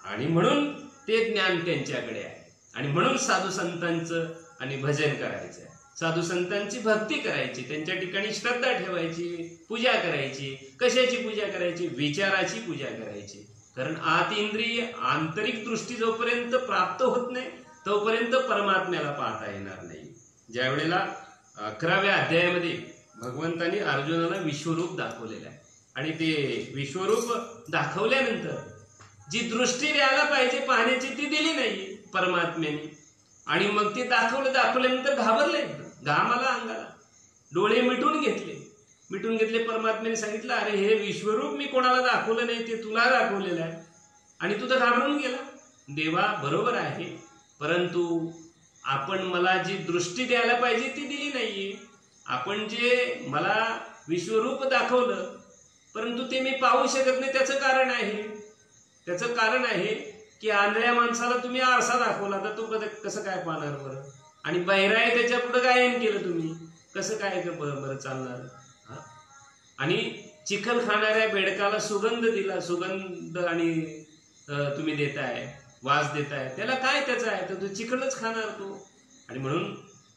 आणि म्हणून ते ज्ञान त्यांच्याकडे आहे. आणि म्हणून साधू संतांचं आणि भजन करायचं आहे, साधू संतांची भक्ती करायची, त्यांच्या ठिकाणी श्रद्धा ठेवायची, पूजा करायची. कशाची पूजा करायची? विचाराची पूजा करायची. कारण आत इंद्रिय आंतरिक दृष्टी जोपर्यंत प्राप्त होत नाही तोपर्यंत परमात्म्याला पाहता येणार नाही. ज्या वेळेला 11व्या अध्यायामध्ये भगवंतांनी अर्जुनाला विश्वरूप दाखवलेलं आहे आणि ते विश्वरूप दाखवल्यानंतर जी दृष्टी द्यायला पाहिजे पाहण्याची ती दिली नाही परमात्म्याने. आणि मग ते दाखवल्यानंतर घाबरले, घाम आला अंगाला, डोळे मिटून घेतले. परमात्म्याने सांगितलं, अरे हे विश्वरूप मी कोणाला दाखवलं नाही, ते तुला दाखवलेलं आहे आणि तू तर घाबरून गेला. देवा बरोबर आहे, परंतु आपण मला जी दृष्टी द्यायला पाहिजे ती दिली नाहीये. आपण जे मला विश्वरूप दाखवलं परंतु ते मी पाहू शकत नाही. त्याचं कारण आहे की आंधळ्या माणसाला तुम्ही आरसा दाखवला तर तो कसं काय पाहणार बरं? आणि बहिरा आहे त्याच्या पुढे गायन केलं तुम्ही, कसं काय बरं चालणार? आणि चिखल खाणाऱ्या बेडकाला सुगंध दिला, सुगंध आणि तुम्ही देताय, वास देताय, त्याला काय त्याचं आहे? तर तो चिखलच खाणार तो. आणि म्हणून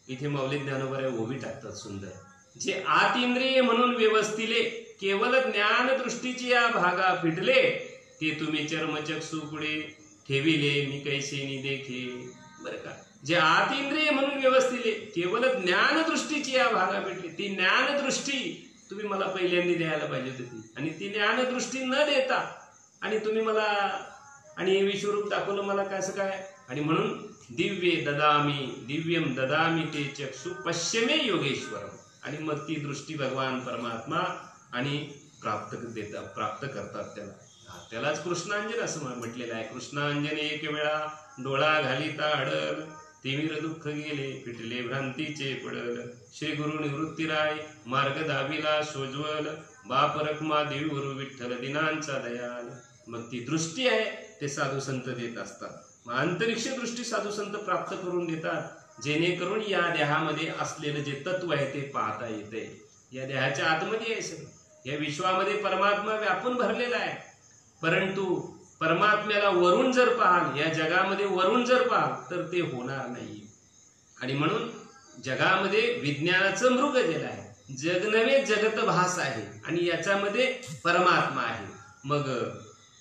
इथे माऊली ज्ञानोबराय ओवी टाकतात सुंदर, जे आत इंद्रिय म्हणून व्यवस्थिले केवळ ज्ञान दृष्टीची या भागा फिटले, ते तुम्ही चर्मचक्षु पुढे ठेविले मी कैसेनी देखे. बरं का, जे आत इंद्रिय म्हणून व्यवस्थिले केवळ ज्ञान दृष्टीची या भागा फिटली, ती ज्ञानदृष्टी तुम्ही मला पहिल्यांदा द्यायला पाहिजे होती. आणि ती ज्ञानदृष्टी न देता आणि तुम्ही मला आणि विश्वरूप दाखवलं मला कसं काय? आणि म्हणून दिव्यम ददामी ते चक्षु पश्चिमे योगेश्वरम. आणि मग ती दृष्टी भगवान परमात्मा आणि प्राप्त करतात त्यालाच कृष्णांजन असं म्हटलेलं आहे. कृष्णांजन एक वेळा डोळा घालिता अडल, तिमिर दुःख गेले फिटले भ्रांतीचे पडल, श्री गुरु निवृत्तीराय मार्ग दाविला सोज्वल, बाप रखमा देवगुरु विठ्ठल दिनांचा दयाल. मग ती दृष्टी आहे ते साधू संत देत असतात. मग अंतरिक्ष दृष्टी साधू संत प्राप्त करून देतात, जेणेकरून या देहामध्ये असलेलं जे तत्व आहे ते पाहता येते. या देहाच्या आतमध्ये आहे सगळं, या विश्वामध्ये परमात्मा व्यापून भरलेला आहे. परंतु परमात्म्याला वरून जर पाहाल, या जगामध्ये वरून जर पाहाल तर ते होणार नाही. आणि म्हणून जगामध्ये विज्ञानाचं मृगजल आहे, जग नव्हे जगत भास आहे आणि याच्यामध्ये परमात्मा आहे. मग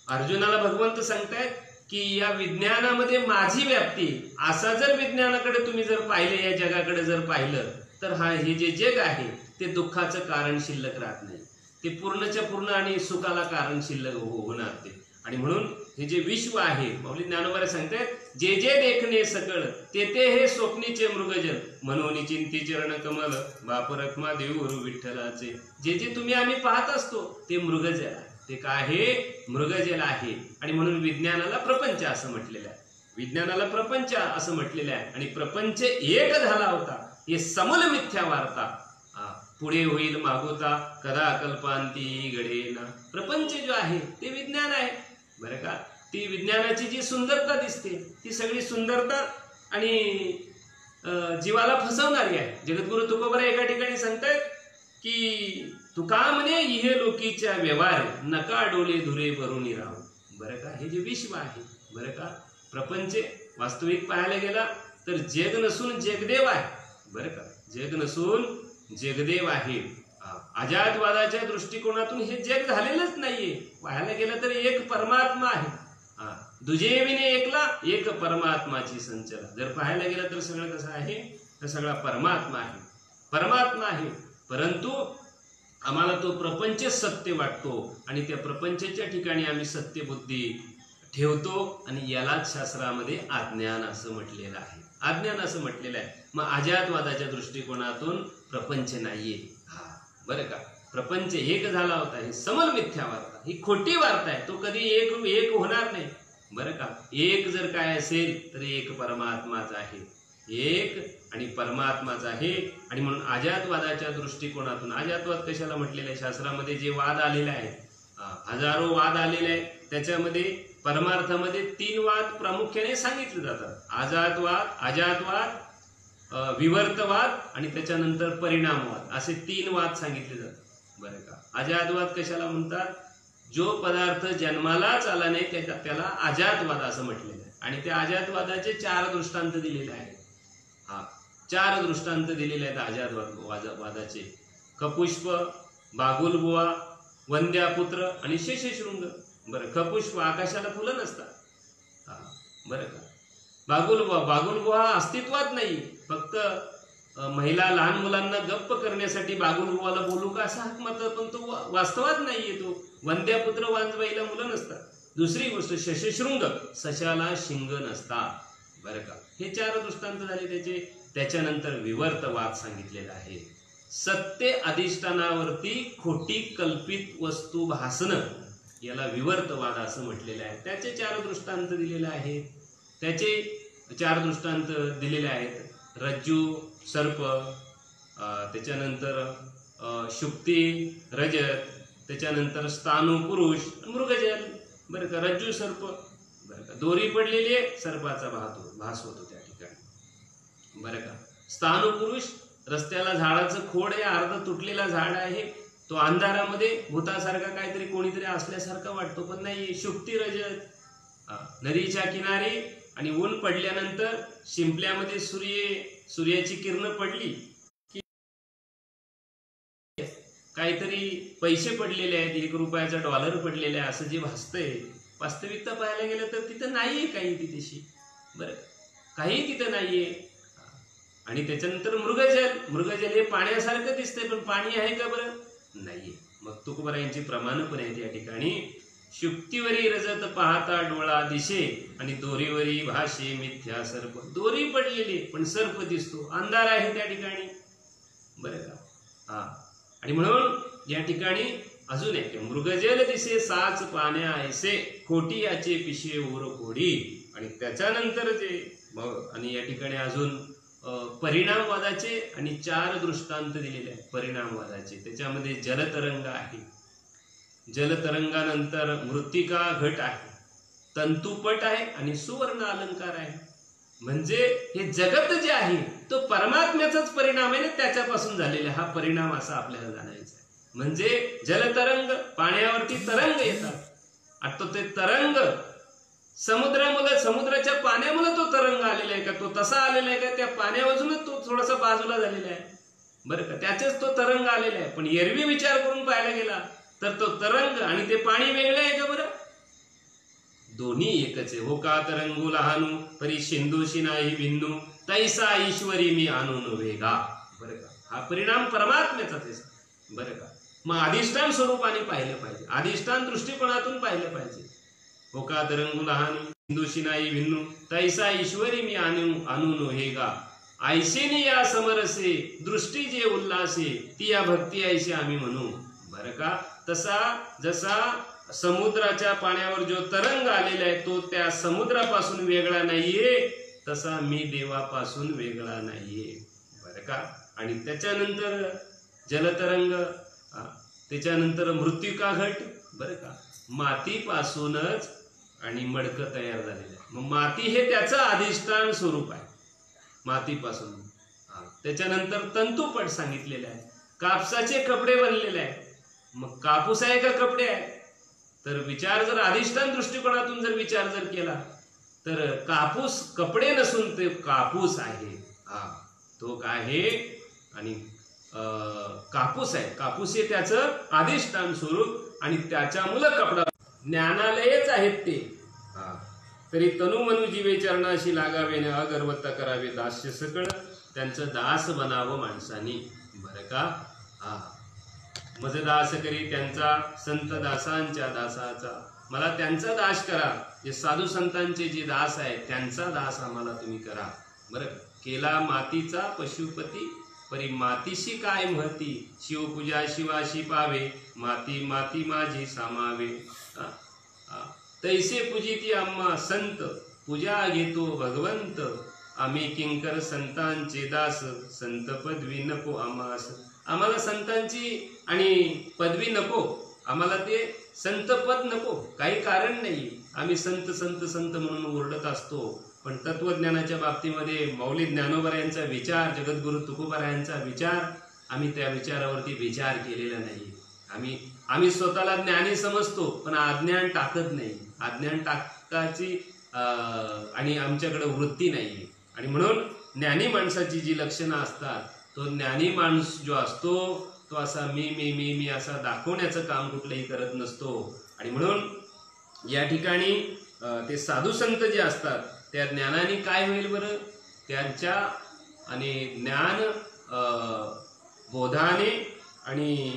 अर्जुनाला भगवंत सांगतायत की या विज्ञानामध्ये माझी व्याप्ती. असा जर विज्ञानाकडे तुम्ही जर पाहिले, या जगाकडे जर पाहिलं तर हे जे जग आहे ते दुःखाचं कारण शिल्लक राहत नाही, ते पूर्णच्या पूर्ण आणि सुखाला कारण शिल्लक होणार ते. आणि म्हणून हे जे विश्व आहे माऊली ज्ञानोबराय सांगतात, जे जे देखणे सकळ ते हे स्वप्नीचे मृगजल, म्हणून चिंती चरण कमल बाप रखमा देवगुरु विठ्ठलाचे. जे जे तुम्ही आम्ही पाहत असतो ते मृगजल आहे. ते काय आहे? मृगजल आहे. आणि म्हणून विज्ञानाला प्रपंच असं म्हटलेलं आहे, विज्ञानाला प्रपंच असं म्हटलेलं आहे. आणि प्रपंच एक झाला होता हे समूल मिथ्या वार्ता, पुढे होईल मागोता कदा कल्पांती घडेना. प्रपंच जो आहे ते विज्ञान आहे. बरं का, ती विज्ञानाची जी सुंदरता दिसते ती सगळी सुंदरता आणि जीवाला फसवणारी आहे. जगद्गुरु तुकोबराय एका ठिकाणी सांगतायत की तुका म्हणे इहे लोकीच्या व्यवहार नका डोले धुरे भरून राहू. बरं का, हे जे विश्व आहे, बरं का, प्रपंच वास्तविक पाहायला गेला तर जग नसून जगदेव आहे. बरं का, जग नसून जगदेव आहे. अजातवादाच्या दृष्टिकोनातून हे जग झालेलंच नाहीये. पाहायला गेलं तर एक परमात्मा आहे. दुजेविने एकला एक परमात्माची संचला. जर पाहायला गेलं तर सगळं कसं आहे? तर सगळा परमात्मा आहे. परंतु आम्हाला तो प्रपंच सत्य वाटतो आणि त्या प्रपंचाच्या ठिकाणी आम्ही सत्य बुद्धी ठेवतो आणि यालाच शास्त्रामध्ये अज्ञान असं म्हटलेलं आहे. अज्ञान असं म्हटलेलं आहे. मग अजातवादाच्या दृष्टिकोनातून प्रपंच नाहीये. बरं का, प्रपंच एक झाला होता, हे समल मिथ्या वार्ता, ही खोटी वार्ता आहे. तो कधी एक होणार नाही. बरं का. एक जर काय असेल तर एक परमात्माच आहे, एक आणि परमात्माच आहे. आणि म्हणून अजातवादाच्या दृष्टिकोनातून, अजातवाद कशाला म्हटलेलं आहे शास्त्रामध्ये, जे वाद आलेले आहेत, हजारो वाद आलेले आहेत, त्याच्यामध्ये परमार्थामध्ये 3 वाद प्रामुख्याने सांगितले जातात. आजातवाद, अजातवाद, विवर्तवाद आणि त्याच्यानंतर परिणामवाद, असे 3 वाद सांगितले जातात. बरं का. अजातवाद कशाला म्हणतात, जो पदार्थ जन्मालाच आला नाही त्याला अजातवाद असं म्हटलेलं आहे. आणि त्या अजातवादाचे 4 दृष्टांत दिलेले आहेत. 4 दृष्टांत दिलेले आहेत अजातवादाचे. कपुष्प, बागुलबुवा, वंद्यापुत्र आणि शेषशृंग. बरं, कपुष्प, आकाशाला फुलं नसतात. बरं का. बागुलबुवा अस्तित्वात नाही, फक्त महिला लहान मुलांना गप्प करण्यासाठी बागुलबुवाला बोलू का असा हाक मारतात, पण तो वास्तवात नाहीये. तो वंद्यापुत्र, वांजबाईला मुलं नसतात. दुसरी गोष्ट, शशशृंग, सशाला शिंग नसतात. बरं का. हे 4 दृष्टांत झाले त्याचे. त्याच्यानंतर विवर्तवाद सांगितलेला आहे. सत्य अधिष्ठानावरती खोटी कल्पित वस्तू भासणं, याला विवर्तवाद असं म्हटलेलं आहे. त्याचे 4 दृष्टांत दिलेले आहेत. त्याचे 4 दृष्टांत दिलेले आहेत. रज्जू, सर्प, त्याच्यानंतर शुक्ती, रजत, त्याच्यानंतर स्थाणू, पुरुष, मृगजल. बरं का. रज्जू, सर्प, बरं का, दोरी पडलेली आहे, सर्पाचा भास होतो त्या ठिकाणी. बरं का. स्थाणू पुरुष, रस्त्याला झाडाचं खोड आहे, अर्ध तुटलेला झाड आहे, तो अंधारामध्ये भूतासारखा काहीतरी कोणीतरी असल्यासारखा वाटतो, पण नाही. शुक्ती, रजत, नदीच्या किनारी आणि ऊन पडल्यानंतर शिंपल्यामध्ये सूर्याची किरण पडली की काहीतरी पैसे पडलेले आहेत, 1 रुपयाचा डॉलर पडलेला आहे असं जे भासतंय, वास्तविकता पाहायला गेलं तर तिथं नाहीये काही तिथेशी. बरं, काही तिथं नाहीये. आणि त्याच्यानंतर मृगजल हे पाण्यासारखं दिसतंय, पण पाणी आहे का बरं, नाहीये. मग तुकोबारायांची प्रमाण पण आहेत या ठिकाणी. शुक्तीवरी रजत पाहता डोळा दिशे आणि दोरीवरी भाषे मिथ्या सर्प. दोरी पडलेली पण सर्प दिसतो, अंधार आहे त्या ठिकाणी. बरं का. आणि म्हणून या ठिकाणी अजून एक, मृगजल दिसे साच पाण्या ऐसे खोटी याचे पिशे ओर कोडी. आणि त्याच्यानंतर जे आणि या ठिकाणी अजून परिणामवादाचे आणि 4 दृष्टांत दिलेले आहेत परिणामवादाचे. त्याच्यामध्ये जलतरंग आहे, जलतरंगानंतर मृत्तिका घट आहे, तंतुपट आहे आणि सुवर्ण अलंकार आहे. म्हणजे हे जगत जे आहे तो परमात्म्याचाच परिणाम आहे ना, त्याच्यापासून झालेला हा परिणाम असा आपल्याला जाणायचा आहे. म्हणजे जलतरंग, पाण्यावरती तरंग येतात, आता ते तरंग समुद्रामुळे, समुद्राच्या पाण्यामुळे तो तरंग आलेला आहे का, तो तसा आलेला आहे का, त्या पाण्यावाजूनच तो थोडासा बाजूला झालेला आहे. बरं का. त्याचेच तो तरंग आलेला आहे. पण एरवी विचार करून पाहायला गेला तर तो तरंग आणि ते पाणी वेगळे आहे का बरं, दोन्ही एकच आहे. हो का तरंगू लहानू परी सिंधूशी नाही भिन्नू तैसा ईश्वरी मी आणून वेगा. बरं का. हा परिणाम परमात्म्याचाच आहे. बरं का. मग अधिष्ठान स्वरूपाने पाहिलं पाहिजे, अधिष्ठान दृष्टिकोनातून पाहिलं पाहिजे. हो का तरंगू लहानू सिंधूशी नाही भिन्नू तैसा ईश्वरी मी आणून वेगा. ऐसेनी या समरसे दृष्टी जे उल्लासे ती या भक्ती ऐशी आम्ही म्हणू. बरं का. तसा जसा समुद्राच्या पाण्यावर जो तरंग आलेला आहे तो त्या समुद्रापासून वेगळा नाहीये, तसा मी देवापासून वेगळा नाहीये. बरं का. आणि त्याच्यानंतर जलतरंग, त्याच्यानंतर मृत्तिका घट. बरं का. मातीपासूनच आणि मडकं तयार झालेलं आहे. मग माती हे त्याचं अधिष्ठान स्वरूप आहे, मातीपासून. त्याच्यानंतर तंतुपट सांगितलेलं आहे, कापसाचे कपडे बनलेले आहेत. मग कापूस आहे का कपडे आहे, तर विचार जर अधिष्ठान दृष्टिकोनातून जर विचार जर केला तर कापूस कपडे नसून ते कापूस आहे. तो काय आहे आणि कापूस आहे. कापूस हे त्याचं अधिष्ठान स्वरूप आणि त्याच्यामुळे कपडा. ज्ञानालयच आहेत ते. तरी तनु मनु जीवे चरणाशी लागावे न अगरवत्ता करावे दास्य सकळ, त्यांचं दास बनावं माणसानी. बरं का. मज दास करी त्यांचा संत दासांच्या दासाचा. मला त्यांचा दास करा, जे साधू संतांचे जे दास आहेत त्यांचा दास आम्हाला तुम्ही करा. बरं. केला मातीचा पशुपती परी मातीशी काय महती, शिवपूजा शिवाशी पावे माती माती माझी सामावे. तैसे पूजिती आम्हा संत, पूजा घेतो भगवंत, आम्ही किंकर संतांचे दास, संत पदवी नको आम्हास. आम्हाला संतांची आणि पदवी नको, आम्हाला ते संत पद नको, काही कारण नाही. आम्ही संत संत संत म्हणून ओरडत असतो, पण तत्वज्ञानाच्या बाबतीमध्ये मौली ज्ञानोबा यांचा विचार, जगद्गुरु तुकोबा यांचा विचार, आम्ही त्या विचारावरती विचार केलेला नाही. आम्ही स्वतःला ज्ञानी समजतो, पण अज्ञान टाकत नाही. अज्ञान टाकायची आणि आमच्याकडे वृत्ती नाही. आणि म्हणून ज्ञानी माणसाची जी लक्षणं असतात, तो ज्ञानी माणूस जो असतो तो असा मी मी मी मी असा दाखवण्याचं काम कुठलंही करत नसतो. आणि म्हणून या ठिकाणी ते साधू संत जे असतात त्या ज्ञानाने काय होईल बरं, त्यांच्या आणि ज्ञान बोधाने आणि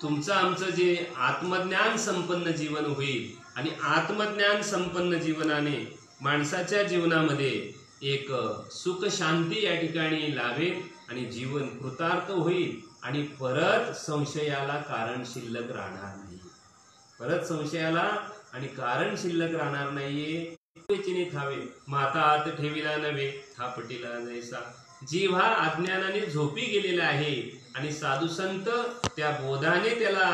तुमचं आमचं जे आत्मज्ञान संपन्न जीवन होईल. आणि आत्मज्ञान संपन्न जीवनाने माणसाच्या जीवनामध्ये एक सुख शांती या ठिकाणी लाभेल आणि जीवन कृतार्थ होईल. आणि परत संशयाला कारण शिल्लक राहणार नाही. परत संशयाला आणि कारण शिल्लक राहणार नाहीये. चिनी थावे माता आत ठेविला नव्हे, थापटीला जैसा. जीव हा अज्ञानाने झोपी गेलेला आहे आणि साधू संत त्या बोधाने त्याला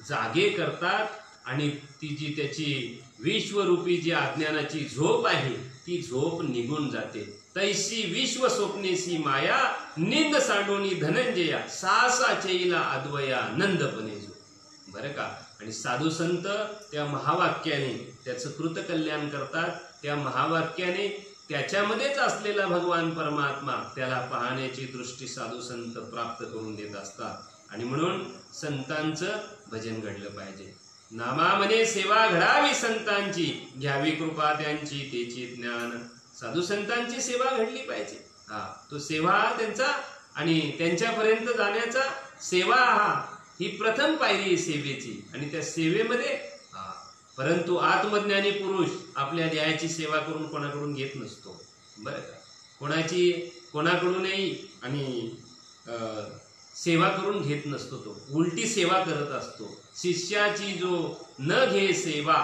जागे करतात. आणि ती जी त्याची विश्वरूपी जी अज्ञानाची झोप आहे ती झोप निघून जाते. तैसी विश्व स्वप्नेसी माया, निंद सांडोनी धनंजया, सासा चैला अद्वया नंदपणे जो. बरं का. आणि साधू संत त्या महावाक्याने त्याचं कृतकल्याण करतात. त्या महावाक्याने त्याच्यामध्येच असलेला भगवान परमात्मा त्याला पाहण्याची दृष्टी साधू संत प्राप्त करून देत असतात. आणि म्हणून संतांचं भजन घडलं पाहिजे. नामामने सेवा घडावी संतांची, घ्यावी कृपा त्यांची तेची ज्ञान. साधू संतांची सेवा घडली पाहिजे. तो सेवा त्यांचा आणि त्यांच्यापर्यंत जाण्याचा सेवा ही प्रथम पायरी आहे सेवेची. आणि त्या सेवेमध्ये परंतु आत्मज्ञानी पुरुष आपल्या देहाची सेवा करून कोणाकडून घेत नसतो. बरं का. कोणाकडूनही आणि सेवा करून घेत नसतो. तो उलटी सेवा करत असतो. शिष्याची जो न घे सेवा,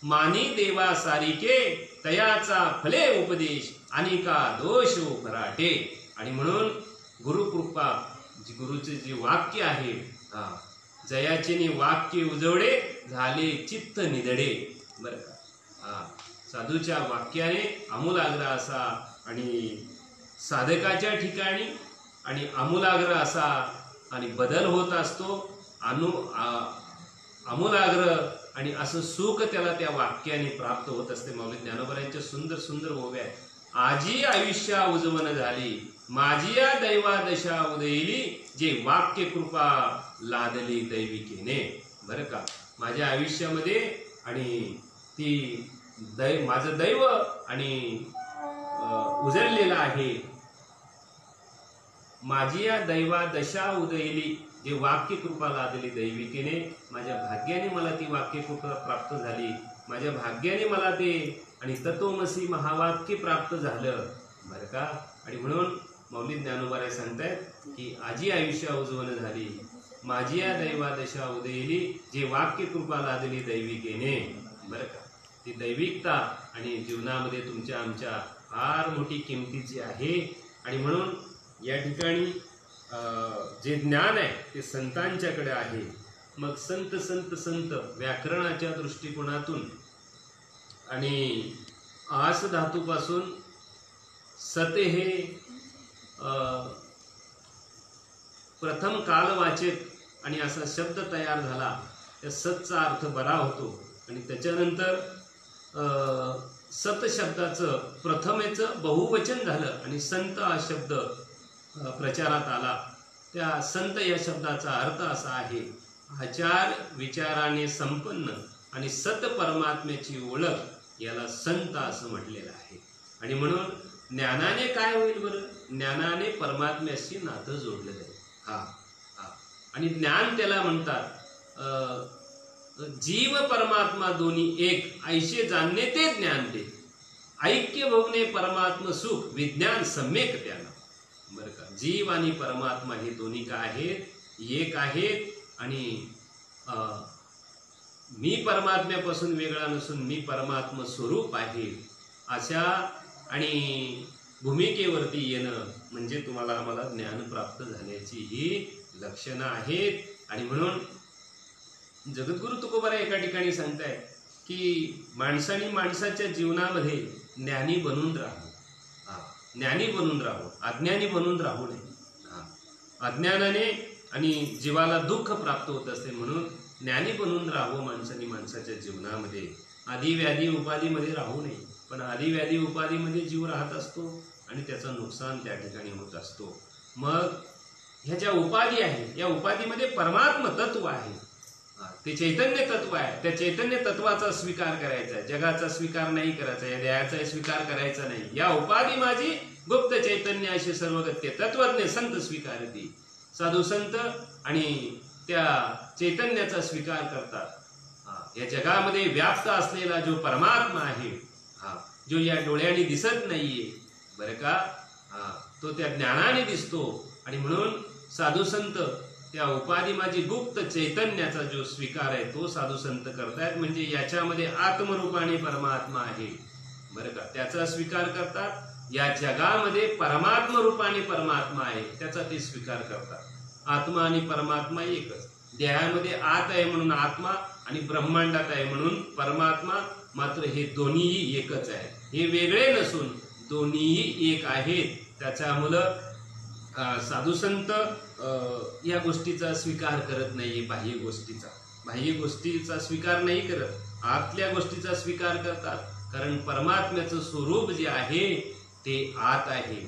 मानी देवा सारिके, तयाचा फले उपदेश, अनिका दोष फराटे. आणि म्हणून गुरुकृपा, गुरुचे जे वाक्य आहे, जयाचे वाक्य उजवडे, झाले चित्त निधडे. बरं का. साधूच्या वाक्याने आमूलाग्र असा आणि साधकाच्या ठिकाणी आणि आमूलाग्र असा आणि बदल होत असतो. आमूलाग्र आणि असं सुख त्याला त्या वाक्याने प्राप्त होत असते. मौली ज्ञानोबा यांच्या सुंदर सुंदर ओव्या आहेत. आजी आयुष्या उजवण झाली, माझिया दैवा दशा उदयली, जे वाक्य कृपा लादली दैविकेने. बरं का. माझ्या आयुष्यामध्ये आणि ती माझं दैव आणि उजळलेलं आहे. माझी या दैवा दशा उदयली, जे वाक्य कृपा लादली दैविकेने. माझ्या भाग्याने मला ती वाक्य कृपा प्राप्त झाली. माझ्या भाग्याने मला ते आणि तत्वमसी महावाक्य प्राप्त झालं. बरं का. आणि म्हणून मौली ज्ञानोबा सांगतायत की आजी आयुष्या उजवण झाली, माझी या दैवा दशा उदयली, जे वाक्य कृपा लादली दैविकेने. बरं का. ती दैविकता आणि जीवनामध्ये तुमच्या आमच्या फार मोठी किमतीची आहे. आणि म्हणून या ठिकाणी जे ज्ञान आहे ते संतांच्याकडे आहे. मग संत संत संत व्याकरणाच्या दृष्टिकोनातून आणि आस धातूपासून सत हे प्रथम कालवाचक आणि असा शब्द तयार झाला. त्या सतचा अर्थ बरा होतो. आणि त्याच्यानंतर सत शब्दाचं प्रथमेचं बहुवचन झालं आणि संत हा शब्द प्रचारात आला. त्या संत या शब्दाचा अर्थ असा आहे, आचार विचाराने संपन्न आणि सत परमात्म्याची ओळख, याला संत असं म्हटलेलं आहे. आणि म्हणून ज्ञानाने काय होईल बरं, ज्ञानाने परमात्म्याशी नातं जोडलेलं आहे. आणि ज्ञान त्याला म्हणतात जीव परमात्मा दोन्ही एक, ऐशे जाणणे ते ज्ञान ते, ऐक्य भोगणे परमात्म सुख, विज्ञान सम्यक त्याला. बरं का. जीव आणि परमात्मा हे दोन्ही काय आहेत, एक आहेत. आणि मी परमात्म्यापासून वेगळा नसून मी परमात्म स्वरूप आहे अशा आणि भूमिकेवरती येणं म्हणजे तुम्हाला आम्हाला ज्ञान प्राप्त झाल्याची ही लक्षणं आहेत. आणि म्हणून जगद्गुरु तुकोबाराय एका ठिकाणी सांगतायत की माणसाने माणसाच्या जीवनामध्ये ज्ञानी बनून राहावं. ज्ञानी बनून राहावं, अज्ञानी बनून राहू नये. अज्ञानाने आणि जीवाला दुःख प्राप्त होत असते, म्हणून ज्ञानी बनून राहावं माणसाने माणसाच्या जीवनामध्ये. आदिव्याधी उपाधीमध्ये राहू नये. पण आदिव्याधी उपाधीमध्ये जीव राहत असतो आणि त्याचं नुकसान त्या ठिकाणी होत असतो. मग ह्या ज्या उपाधी आहे या उपाधीमध्ये परमात्म तत्व आहे, ते चैतन्य तत्व आहे. त्या चैतन्य तत्वाचा स्वीकार करायचा, जगाचा स्वीकार नाही करायचा, या देहाचा स्वीकार करायचा नाही. या उपाधी माझी गुप्त चैतन्य असे सर्वगत्य तत्वज्ञ संत स्वीकारती. साधू संत आणि त्या चैतन्याचा स्वीकार करतात. या जगामध्ये व्याप्त असलेला जो परमात्मा आहे, जो या डोळ्याने दिसत नाहीये बरं का, तो त्या ज्ञानाने दिसतो. आणि म्हणून साधू संत त्या उपाधी माझी गुप्त चैतन्याचा जो स्वीकार आहे तो साधू संत करतायत. म्हणजे याच्यामध्ये आत्मरूपाने परमात्मा आहे बरं का, त्याचा स्वीकार करतात. या जगामध्ये परमात्म रूपाने परमात्मा आहे त्याचा ते स्वीकार करतात. आत्मा आणि परमात्मा एकच. देहामध्ये आत आहे म्हणून आत्मा आणि ब्रह्मांडात आहे म्हणून परमात्मा, मात्र हे दोन्हीही एकच आहे. हे वेगळे नसून दोन्हीही एक आहेत. त्याच्यामुळं साधू संत या गोष्टीचा स्वीकार करत नाही. बाह्य गोष्टीचा स्वीकार नाही करत, आतल्या गोष्टीचा स्वीकार करतात. कारण परमात्म्याचं स्वरूप जे आहे ते आत आहे.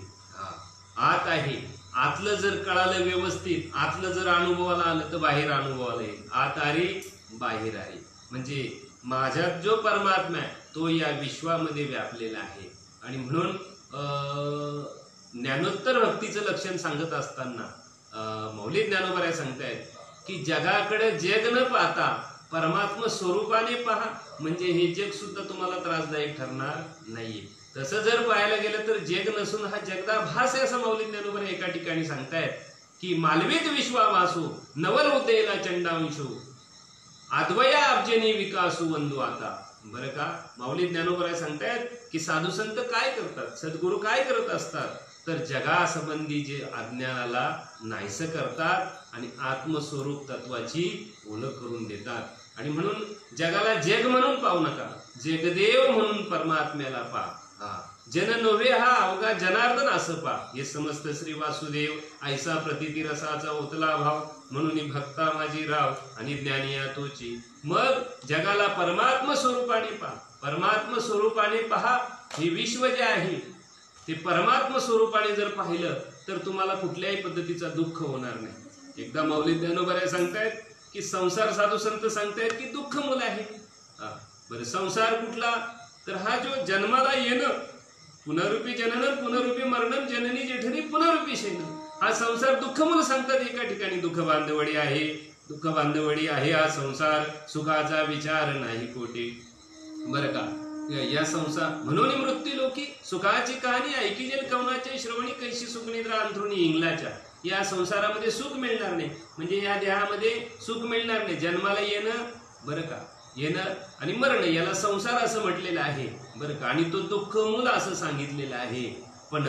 आत आहे. आतलं जर कळालं व्यवस्थित, आतलं जर अनुभवाला आलं तर बाहेर अनुभवाला येईल. आत आली बाहेर आली. म्हणजे माझ्यात जो परमात्मा आहे तो या विश्वामध्ये व्यापलेला आहे. आणि म्हणून ज्ञानोत्तर भक्तीचं लक्षण सांगत असताना मौली ज्ञानोबाराय सांगतायत की जगाकडे जग न पाहता परमात्मा स्वरूपाने पहा, म्हणजे हे जग सुद्धा तुम्हाला त्रासदायक ठरणार नाहीये. तसं जर पाहायला गेलं तर जग नसून हा जगदाभास आहे असं मौली ज्ञानोबाराय एका ठिकाणी सांगतायत की मालवीत विश्वाभासू नवल उदयला चंडांशू आद्वया अब्जनी विकासू वंदू आता. बरं का, मौली ज्ञानोबाराय सांगतायत की साधू संत काय करतात, सद्गुरू काय करत असतात, तर जगासंबंधी जे अज्ञानाला नाहीसं करतात आणि आत्मस्वरूप तत्वाची ओळख करून देतात. आणि म्हणून जगाला जग म्हणून पाहू नका, जगदेव म्हणून परमात्म्याला पहा. जन नव्हे हा अवघा जनार्दन असं पहा. हे समस्त श्री वासुदेव ऐसा प्रतिती रसाचा ओतला भाव, म्हणून भक्ता माझी राव आणि ज्ञानिया तोची. मग जगाला परमात्म स्वरूपाने पहा. परमात्म स्वरूपाने पहा. हे विश्व जे आहे ते परमात्म स्वरूपाने जर पाहिलं तर तुम्हाला कुठल्याही पद्धतीचा दुःख होणार नाही. एकदा मौली ज्ञानोबाराय सांगतायत की संसार साधू संत सांगतायत की दुःख मूल आहे. बरं, संसार कुठला, तर हा जो जन्माला येणं, पुनरुपी जनन पुनरुपी मरणम जननी जेठनी पुनरुपी शेन, हा संसार दुःख मूल सांगतात एका ठिकाणी. दुःख बांधवडी आहे, दुःख बांधवडी आहे हा संसार, सुखाचा विचार नाही कोटी. बरं का, या संसार म्हणून मृत्यू लोकी सुखाची कहाणी ऐकी जेल कवनाच्या श्रवणी कैशी सुख निद्रा अंथरुणी इंगलाच्या. या संसारामध्ये सुख मिळणार नाही, म्हणजे या देहामध्ये सुख मिळणार नाही. जन्माला येणं बरं का, येणं आणि मरण याला संसार असं म्हटलेलं आहे बरं का, आणि तो दुःख मूल असं सांगितलेलं आहे. पण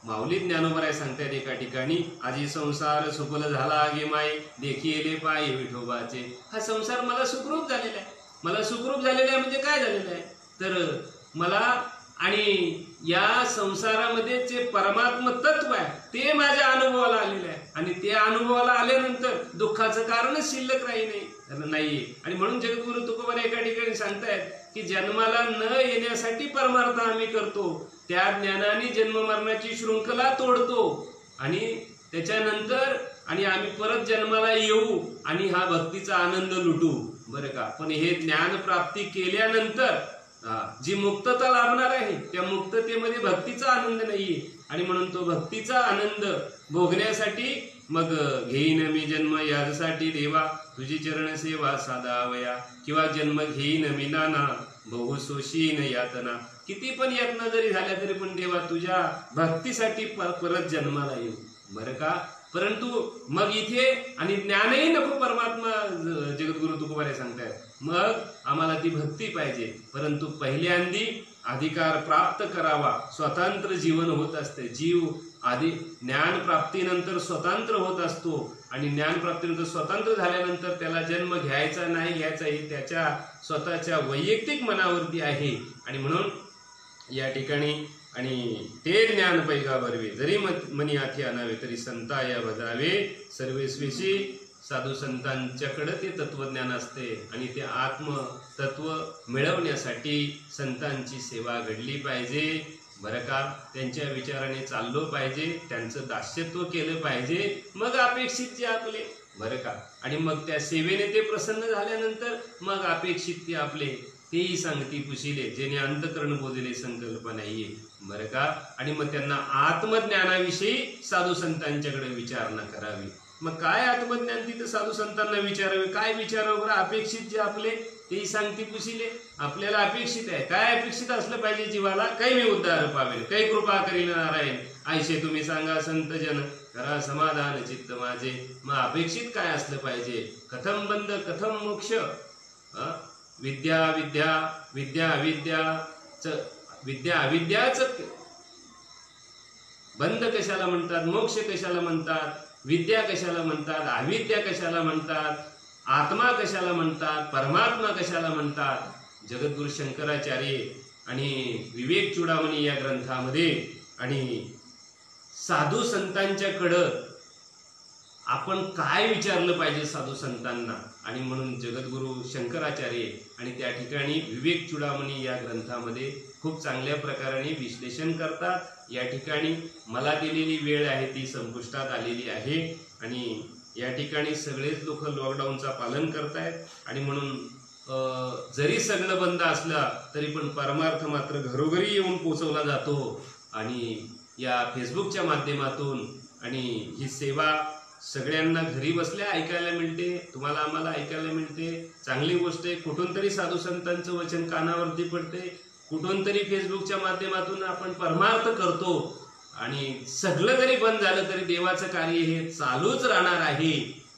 माऊली ज्ञानोबाराय सांगतायत एका ठिकाणी, आजी संसार सुफल झाला गे माय देखिले पाय विठोबाचे. हा संसार मला सुखरूप झालेला आहे. मला सुखरूप झालेला आहे म्हणजे काय झालेलं आहे, तर मला आणि या संसारामध्ये जे परमात्म तत्व आहे ते माझ्या अनुभवाला आलेलं आहे. आणि ते अनुभवाला आल्यानंतर दुःखाचं कारणच शिल्लक नाहीये. आणि म्हणून जगद्गुरु तुकोबाराय एका ठिकाणी सांगतायत की जन्माला न येण्यासाठी परमार्थ आम्ही करतो, त्या ज्ञानाने जन्म मरणाची शृंखला तोडतो आणि त्याच्यानंतर आणि आम्ही परत जन्माला येऊ आणि हा भक्तीचा आनंद लुटू. बरं का, पण हे ज्ञान प्राप्ती केल्यानंतर जी मुक्तता लाभणार आहे त्या मुक्ततेमध्ये भक्तीचा आनंद नाहीये. आणि म्हणून तो भक्तीचा आनंद भोगण्यासाठी मग घेईन मी जन्म यासाठी देवा, तुझी चरण सेवा साधावया, किंवा जन्म घेईन मी नाना बहु सोशीन यातना. किती पण यातना जरी झाल्या तरी पण देवा तुझ्या भक्तीसाठी परत जन्माला येऊ. बरं का, परंतु मग इथे आणि ज्ञानही नको परमात्मा जगद्गुरु तुकोबारे सांगतायत, मग आम्हाला ती भक्ती पाहिजे. परंतु पहिल्यांदी अधिकार प्राप्त करावा, स्वतंत्र जीवन होत असते. जीव आधी ज्ञान प्राप्तीनंतर स्वतंत्र होत असतो आणि ज्ञान प्राप्तीनंतर स्वतंत्र झाल्यानंतर त्याला जन्म घ्यायचा नाही घ्यायचा हे त्याच्या स्वतःच्या वैयक्तिक मनावरती आहे. आणि म्हणून या ठिकाणी आणि ते ज्ञान पैगा भरवे, जरी मनी हाती आणावे तरी संता या बजावे सर्वेस्वेशी. साधू संतांच्याकडे ते तत्वज्ञान असते आणि ते आत्मतत्व मिळवण्यासाठी संतांची सेवा घडली पाहिजे बरं का. त्यांच्या विचाराने चाललो पाहिजे, त्यांचं दास्यत्व केलं पाहिजे, मग अपेक्षित जे आपले बरं का. आणि मग त्या सेवेने ते प्रसन्न झाल्यानंतर मग अपेक्षित ते आपले तेही सांगती पुशिले, जेणे अंतकरण बोधले संकल्प नाहीये बरं का. आणि मग त्यांना आत्मज्ञानाविषयी साधू संतांच्याकडे विचारणा करावी. मग काय आत्मज्ञान तिथं साधू संतांना विचारावे, काय विचारावं बरं. अपेक्षित जे आपले तेही सांगती पुशिले, आपल्याला अपेक्षित आहे. काय अपेक्षित असलं पाहिजे जीवाला, काही मी उद्धार पावेल, काही कृपा करील नारायण आयशे तुम्ही सांगा संत जन, करा समाधान चित्त माझे. मग अपेक्षित काय असलं पाहिजे, कथम बंद कथम मोक्ष. विद्या विद्या विद्या अविद्याच विद्या अविद्याच बंद कशाला म्हणतात, मोक्ष कशाला म्हणतात, विद्या कशाला म्हणतात, अविद्या कशाला म्हणतात, आत्मा कशाला म्हणतात, परमात्मा कशाला म्हणतात. जगद्गुरु शंकराचार्य आणि विवेक चूडामणी या ग्रंथामध्ये आणि साधू संतांच्याकडं आपण काय विचारलं पाहिजे साधू संतांना. आणि म्हणून जगद्गुरु शंकराचार्य आणि त्या ठिकाणी विवेक चूडामणी या ग्रंथामध्ये खूप चांगल्या प्रकारे विश्लेषण करतात. या ठिकाणी मला दिलेली वेळ आहे ती संपुष्टात आलेली आहे आणि या ठिकाणी सगळेच लोक लॉकडाऊनचा पालन करतायत. आणि म्हणून जरी सगळं बंद असलं तरी पण परमार्थ मात्र घरोघरी येऊन पोचवला जातो. आणि या फेसबुकच्या माध्यमातून आणि ही सेवा सगळ्यांना घरी बसल्या ऐकायला मिळते, तुम्हाला आम्हाला ऐकायला मिळते. चांगली गोष्ट आहे. कुठून तरी साधू संतांचं वचन कानावरती पडते, कुठून तरी फेसबुकच्या माध्यमातून आपण परमार्थ करतो. आणि सगळं जरी बंद झालं तरी देवाचं कार्य हे चालूच राहणार आहे.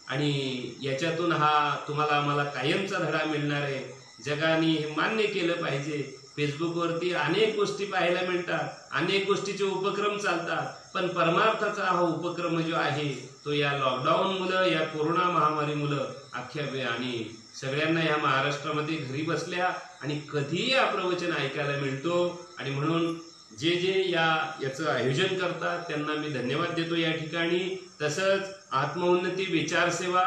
आणि याच्यातून हा तुम्हाला आम्हाला कायमचा धडा मिळणार आहे. जगाने हे मान्य केलं पाहिजे. फेसबुकवरती अनेक गोष्टी पाहायला मिळतात, अनेक गोष्टीचे उपक्रम चालतात, पण परमार्थाचा हा उपक्रम जो आहे तो या लॉकडाऊन मुलं, या कोरोना महामारी मुलं अख्ख्या आणि सगळ्यांना या महाराष्ट्रामध्ये घरी बसल्या आणि कधीही हा प्रवचन ऐकायला मिळतो. आणि म्हणून जे जे याचं आयोजन करतात त्यांना मी धन्यवाद देतो या ठिकाणी. तसंच आत्मउन्नती विचार सेवा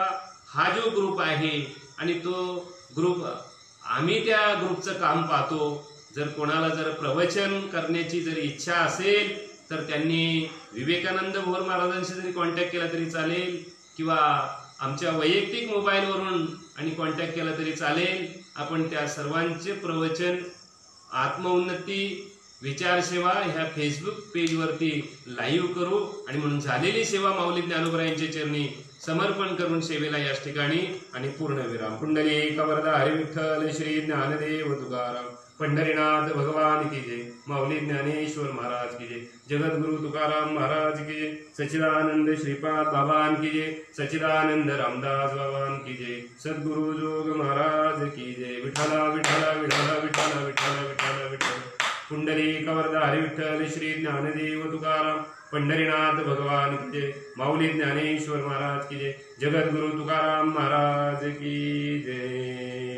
हा जो ग्रुप आहे आणि तो ग्रुप आम्ही त्या ग्रुपचं काम पाहतो. जर कोणाला जर प्रवचन करण्याची जर इच्छा असेल तर त्यांनी विवेकानंद भोर महाराजांशी जरी कॉन्टॅक्ट केला तरी चालेल किंवा आमच्या वैयक्तिक मोबाईलवरून आणि कॉन्टॅक्ट केला तरी चालेल. आपण त्या सर्वांचे प्रवचन आत्मउन्नती विचार सेवा ह्या फेसबुक पेजवरती लाईव्ह करू. आणि म्हणून झालेली सेवा माऊली ज्ञानोबरायांच्या चरणी समर्पण करून सेवेला याच ठिकाणी आणि पूर्णविराम. पुंडलिक वरदा हरी विठ्ठल श्री ज्ञानदेव तुकाराम पंढरीनाथ भगवान की जय. माऊली ज्ञानेश्वर महाराज की जय. जगद्गुरु तुकाराम महाराज की जय. सच्चिदानंद श्रीपाद बाबान की जय. सच्चिदानंद रामदास बाबान की जय. सद्गुरु जोग महाराज की जय. विठ्ठला विठ्ठला विठ्ठला विठ्ठला विठ्ठला विठ्ठला विठ्ठल. पुंडलिक वरदा हरी विठ्ठल श्री ज्ञानदेव तुकाराम पंढरीनाथ भगवान की जय. माऊली ज्ञानेश्वर महाराज की जय. जगद्गुरु तुकाराम महाराज की जय.